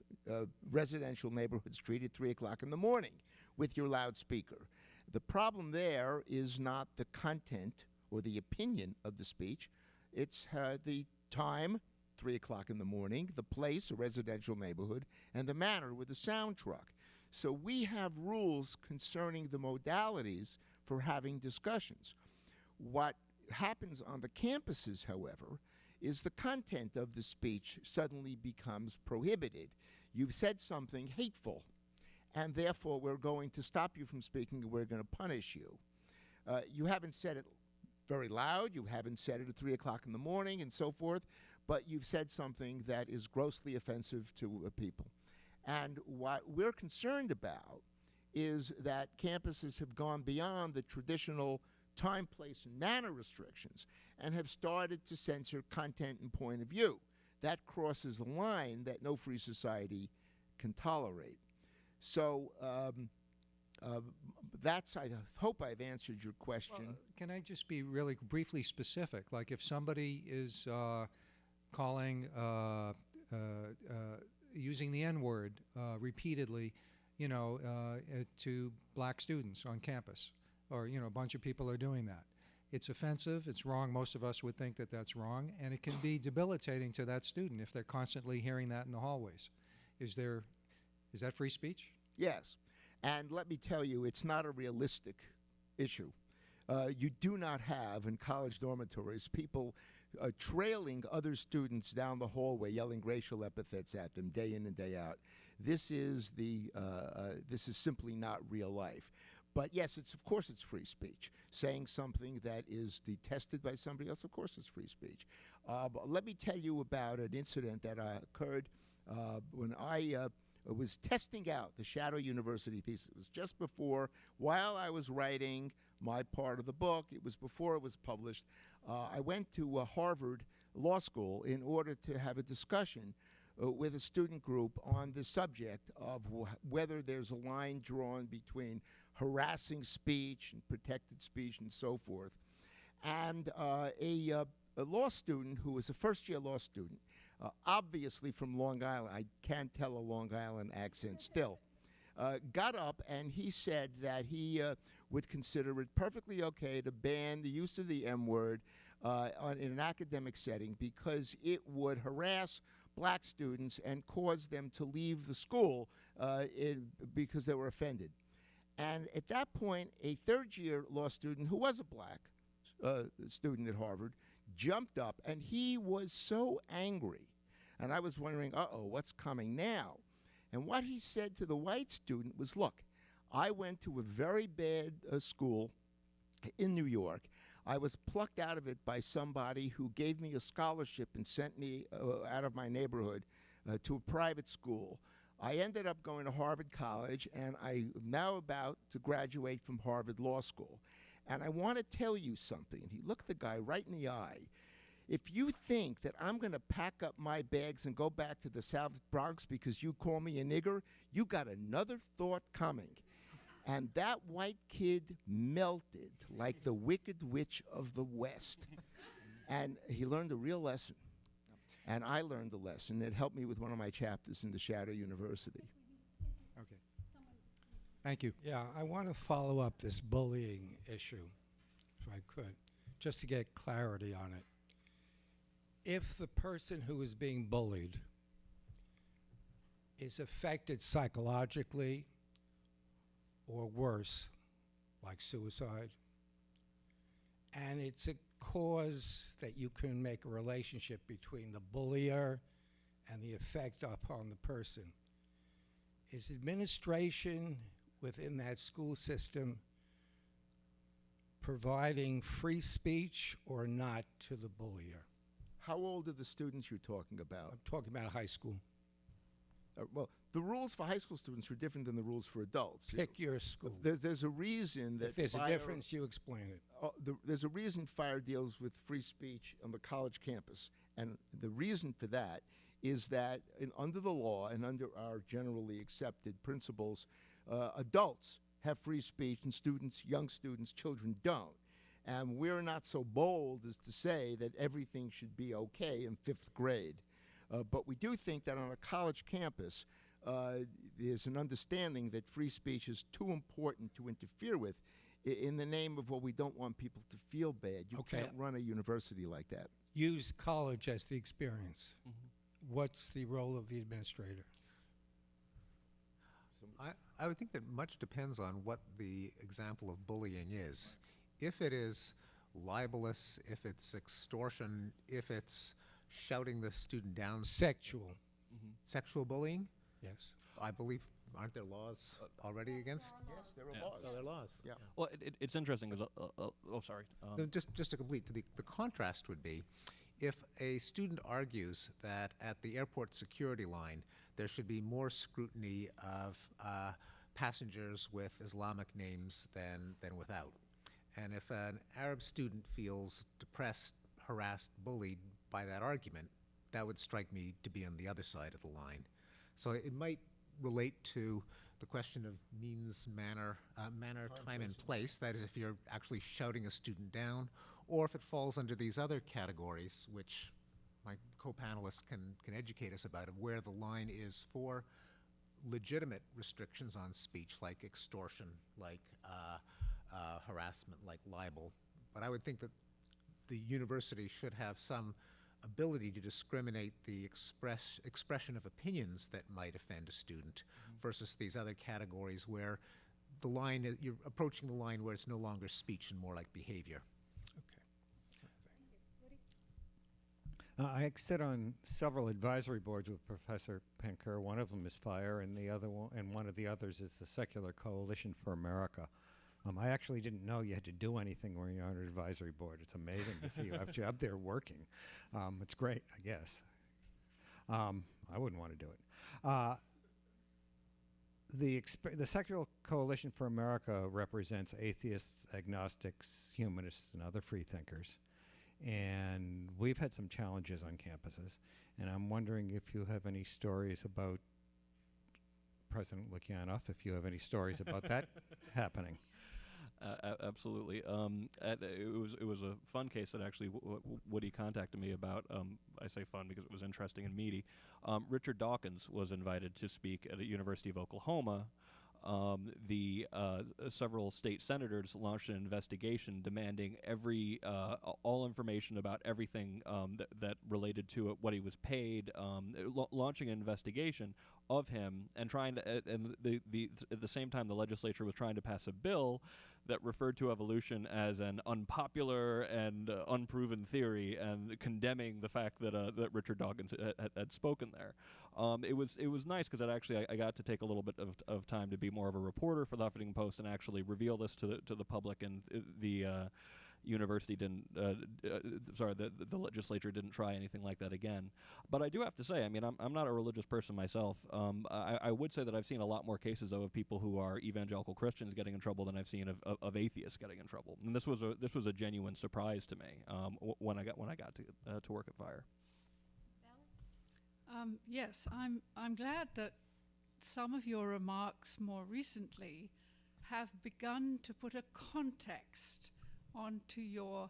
Speaker 6: residential neighborhood street at 3 o'clock in the morning with your loudspeaker. The problem there is not the content or the opinion of the speech. It's the time, 3 o'clock in the morning, the place, a residential neighborhood, and the manner with the sound truck. So we have rules concerning the modalities for having discussions. What happens on the campuses, however, is the content of the speech suddenly becomes prohibited. You've said something hateful, and therefore we're going to stop you from speaking and we're going to punish you. You haven't said it very loud, you haven't said it at 3 o'clock in the morning and so forth, but you've said something that is grossly offensive to people. And what we're concerned about is that campuses have gone beyond the traditional time, place, and manner restrictions and have started to censor content and point of view. That crosses a line that no free society can tolerate. So that's, I hope I've answered your question.
Speaker 14: Can I just be really briefly specific? Like if somebody is calling, using the N-word repeatedly, to black students on campus, or, a bunch of people are doing that. It's offensive, it's wrong, most of us would think that that's wrong, and it can be debilitating to that student if they're constantly hearing that in the hallways. Is that free speech?
Speaker 6: Yes, and let me tell you, it's not a realistic issue. You do not have in college dormitories people trailing other students down the hallway, yelling racial epithets at them day in and day out. This is simply not real life. But yes, of course it's free speech. Saying something that is detested by somebody else, of course it's free speech. But let me tell you about an incident that occurred when I was testing out the Shadow University thesis. It was just before, while I was writing my part of the book, it was before it was published, I went to Harvard Law School in order to have a discussion with a student group on the subject of whether there's a line drawn between harassing speech and protected speech and so forth. And a law student who was a first-year law student, obviously from Long Island, I can't tell a Long Island accent still, got up and he said that he would consider it perfectly okay to ban the use of the M-word in an academic setting because it would harass black students and cause them to leave the school because they were offended. And at that point, a third-year law student who was a black student at Harvard jumped up, and he was so angry. And I was wondering, what's coming now? And what he said to the white student was, look, I went to a very bad school in New York. I was plucked out of it by somebody who gave me a scholarship and sent me out of my neighborhood to a private school. I ended up going to Harvard College, and I'm now about to graduate from Harvard Law School. And I want to tell you something. And he looked the guy right in the eye. If you think that I'm going to pack up my bags and go back to the South Bronx because you call me a nigger, you got another thought coming. And that white kid melted like the Wicked Witch of the West. And he learned a real lesson. And I learned the lesson. It helped me with one of my chapters in the Shadow University.
Speaker 14: Okay. Thank you.
Speaker 15: Yeah, I want to follow up this bullying issue. if I could, just to get clarity on it. If the person who is being bullied is affected psychologically or worse, like suicide, and it's a cause that you can make a relationship between the bullier and the effect upon the person, is administration within that school system providing free speech or not to the bullier?
Speaker 6: How old are the students you're talking about?
Speaker 15: I'm talking about high school.
Speaker 6: Well, the rules for high school students are different than the rules for adults.
Speaker 15: Pick your school.
Speaker 6: There's a reason that
Speaker 15: If there's a
Speaker 6: fire-
Speaker 15: difference, you explain it.
Speaker 6: There's a reason fire deals with free speech on the college campus. And the reason for that is that under the law and under our generally accepted principles, adults have free speech and students, young students, children don't. And we're not so bold as to say that everything should be okay in 5th grade. But we do think that on a college campus, there's an understanding that free speech is too important to interfere with in the name of, well, we don't want people to feel bad. You
Speaker 15: Okay.
Speaker 6: can't run a university like that.
Speaker 15: Use college as the experience. What's the role of the administrator?
Speaker 5: I would think that much depends on what the example of bullying is. If it is libelous, if it's extortion, if it's shouting the student down.
Speaker 15: Sexual.
Speaker 5: Sexual bullying?
Speaker 15: Yes.
Speaker 5: I believe, aren't there laws already against?
Speaker 6: Yes, there
Speaker 7: Yeah.
Speaker 6: are laws.
Speaker 5: So there are laws.
Speaker 6: Yeah.
Speaker 7: Well, it's interesting because, oh, sorry.
Speaker 5: No, just to complete, the contrast would be if a student argues that at the airport security line there should be more scrutiny of passengers with Islamic names than without. And if an Arab student feels depressed, harassed, bullied by that argument, that would strike me to be on the other side of the line. So it might relate to the question of means, manner, time, and place. That is, if you're actually shouting a student down, or if it falls under these other categories, which my co-panelists can educate us about, of where the line is for legitimate restrictions on speech, like extortion, like harassment, like libel. But I would think that the university should have some ability to discriminate the expression of opinions that might offend a student versus these other categories where the line, you're approaching the line where it's no longer speech and more like behavior.
Speaker 16: I sit on several advisory boards with Professor Pinker. One of them is FIRE, and one of the others is the Secular Coalition for America. I actually didn't know you had to do anything when you're on an advisory board. It's amazing to see you actually up there working. It's great, I guess. I wouldn't want to do it. The Secular Coalition for America represents atheists, agnostics, humanists, and other free thinkers. And we've had some challenges on campuses. And I'm wondering if you have any stories about President Lukianoff, if you have any stories about that happening.
Speaker 7: Absolutely. It was a fun case that actually Woody contacted me about. I say fun because it was interesting and meaty. Richard Dawkins was invited to speak at the University of Oklahoma. Several state senators launched an investigation demanding all information about everything that related to what he was paid, launching an investigation of him and trying to, and at the same time the legislature was trying to pass a bill that referred to evolution as an unpopular and unproven theory, and condemning the fact that Richard Dawkins had spoken there. It was nice because I got to take a little bit of time to be more of a reporter for the Huffington Post and actually reveal this to the public, and the university didn't. The legislature didn't try anything like that again. But I do have to say, I mean, I'm not a religious person myself. I would say that I've seen a lot more cases of people who are evangelical Christians getting in trouble than I've seen of atheists getting in trouble. And this was a genuine surprise to me when I got to work at FIRE.
Speaker 17: Yes, I'm glad that some of your remarks more recently have begun to put a context onto your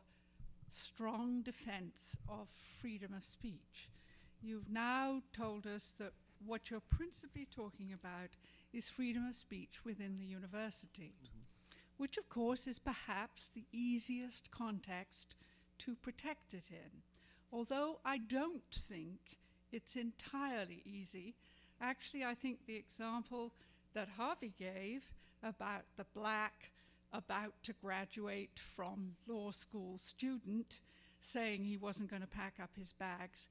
Speaker 17: strong defense of freedom of speech. You've now told us that what you're principally talking about is freedom of speech within the university. which of course is perhaps the easiest context to protect it in. Although I don't think it's entirely easy. Actually, I think the example that Harvey gave about the black about to graduate from law school student saying he wasn't going to pack up his bags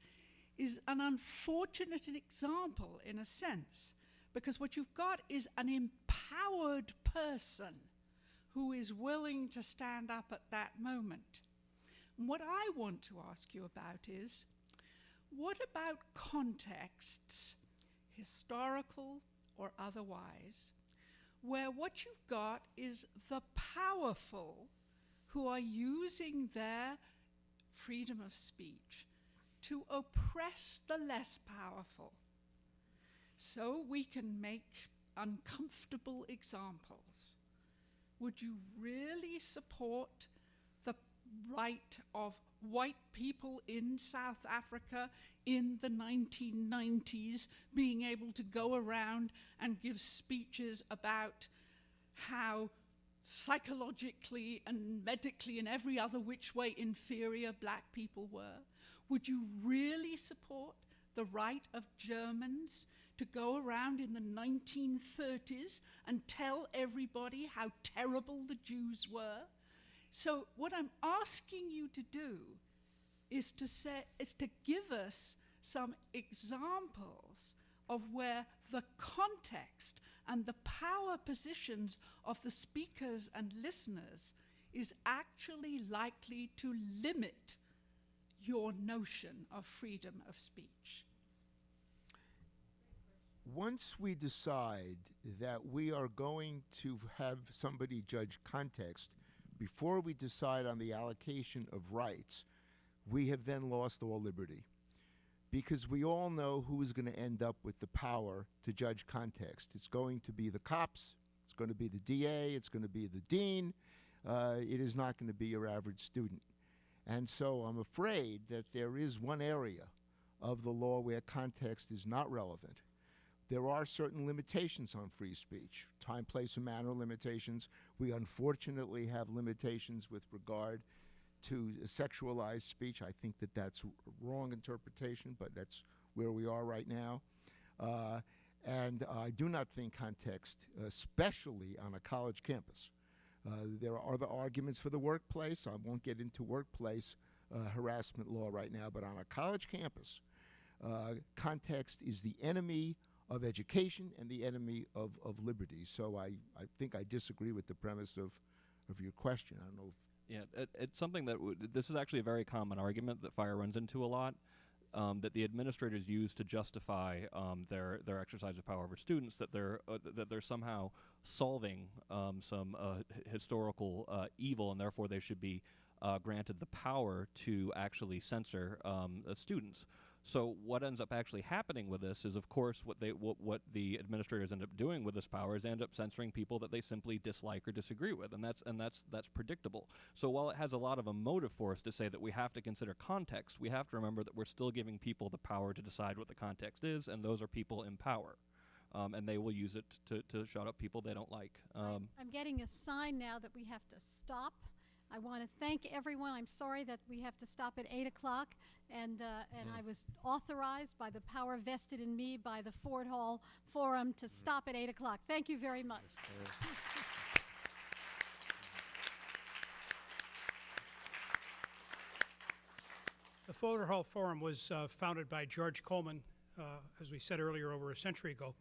Speaker 17: is an unfortunate example in a sense, because what you've got is an empowered person who is willing to stand up at that moment. And what I want to ask you about is, what about contexts, historical or otherwise, where what you've got is the powerful who are using their freedom of speech to oppress the less powerful? So we can make uncomfortable examples. Would you really support the right of white people in South Africa in the 1990s being able to go around and give speeches about how psychologically and medically and every other which way inferior black people were? Would you really support the right of Germans to go around in the 1930s and tell everybody how terrible the Jews were? So what I'm asking you to do is to give us some examples of where the context and the power positions of the speakers and listeners is actually likely to limit your notion of freedom of speech.
Speaker 6: Once we decide that we are going to have somebody judge context before we decide on the allocation of rights, we have then lost all liberty. Because we all know who is going to end up with the power to judge context. It's going to be the cops, it's going to be the DA, it's going to be the dean. It is not going to be your average student. And so I'm afraid that there is one area of the law where context is not relevant. There are certain limitations on free speech, time, place, and manner limitations. We unfortunately have limitations with regard to sexualized speech. I think that that's wrong interpretation, but that's where we are right now. And I do not think context, especially on a college campus. There are other arguments for the workplace. I won't get into workplace harassment law right now, but on a college campus, context is the enemy of education and the enemy of liberty. So I think I disagree with the premise of your question. I don't know if
Speaker 10: Yeah, it's something that this is actually a very common argument that FIRE runs into a lot, that the administrators use to justify their exercise of power over students, that they're somehow solving some historical evil, and therefore they should be granted the power to actually censor students. So what ends up actually happening with this is, of course, what the administrators end up doing with this power is end up censoring people that they simply dislike or disagree with, and that's predictable. So while it has a lot of emotive force to say that we have to consider context, we have to remember that we're still giving people the power to decide what the context is, and those are people in power, and they will use it to shut up people they don't like.
Speaker 4: I'm getting a sign now that we have to stop. I want to thank everyone. I'm sorry that we have to stop at 8 o'clock, and I was authorized by the power vested in me by the Ford Hall Forum to stop at 8 o'clock. Thank you very much.
Speaker 2: The Ford Hall Forum was founded by George Coleman, as we said earlier, over a century ago.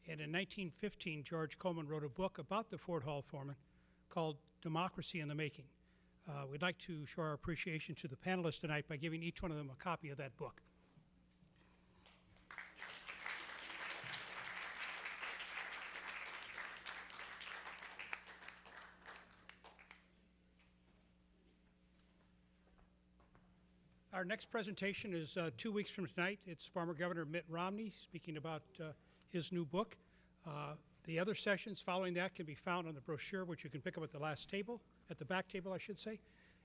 Speaker 2: And in 1915, George Coleman wrote a book about the Ford Hall Forum called Democracy in the Making. We'd like to show our appreciation to the panelists tonight by giving each one of them a copy of that book. Our next presentation is 2 weeks from tonight. It's former Governor Mitt Romney speaking about his new book. The other sessions following that can be found on the brochure, which you can pick up at the last table, at the back table, I should say.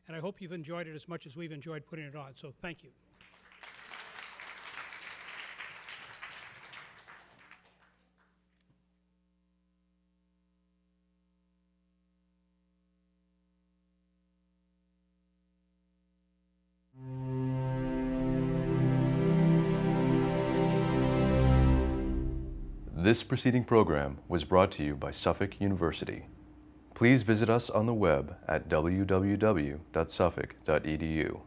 Speaker 2: And I hope you've enjoyed it as much as we've enjoyed putting it on. So thank you.
Speaker 1: This preceding program was brought to you by Suffolk University. Please visit us on the web at www.suffolk.edu.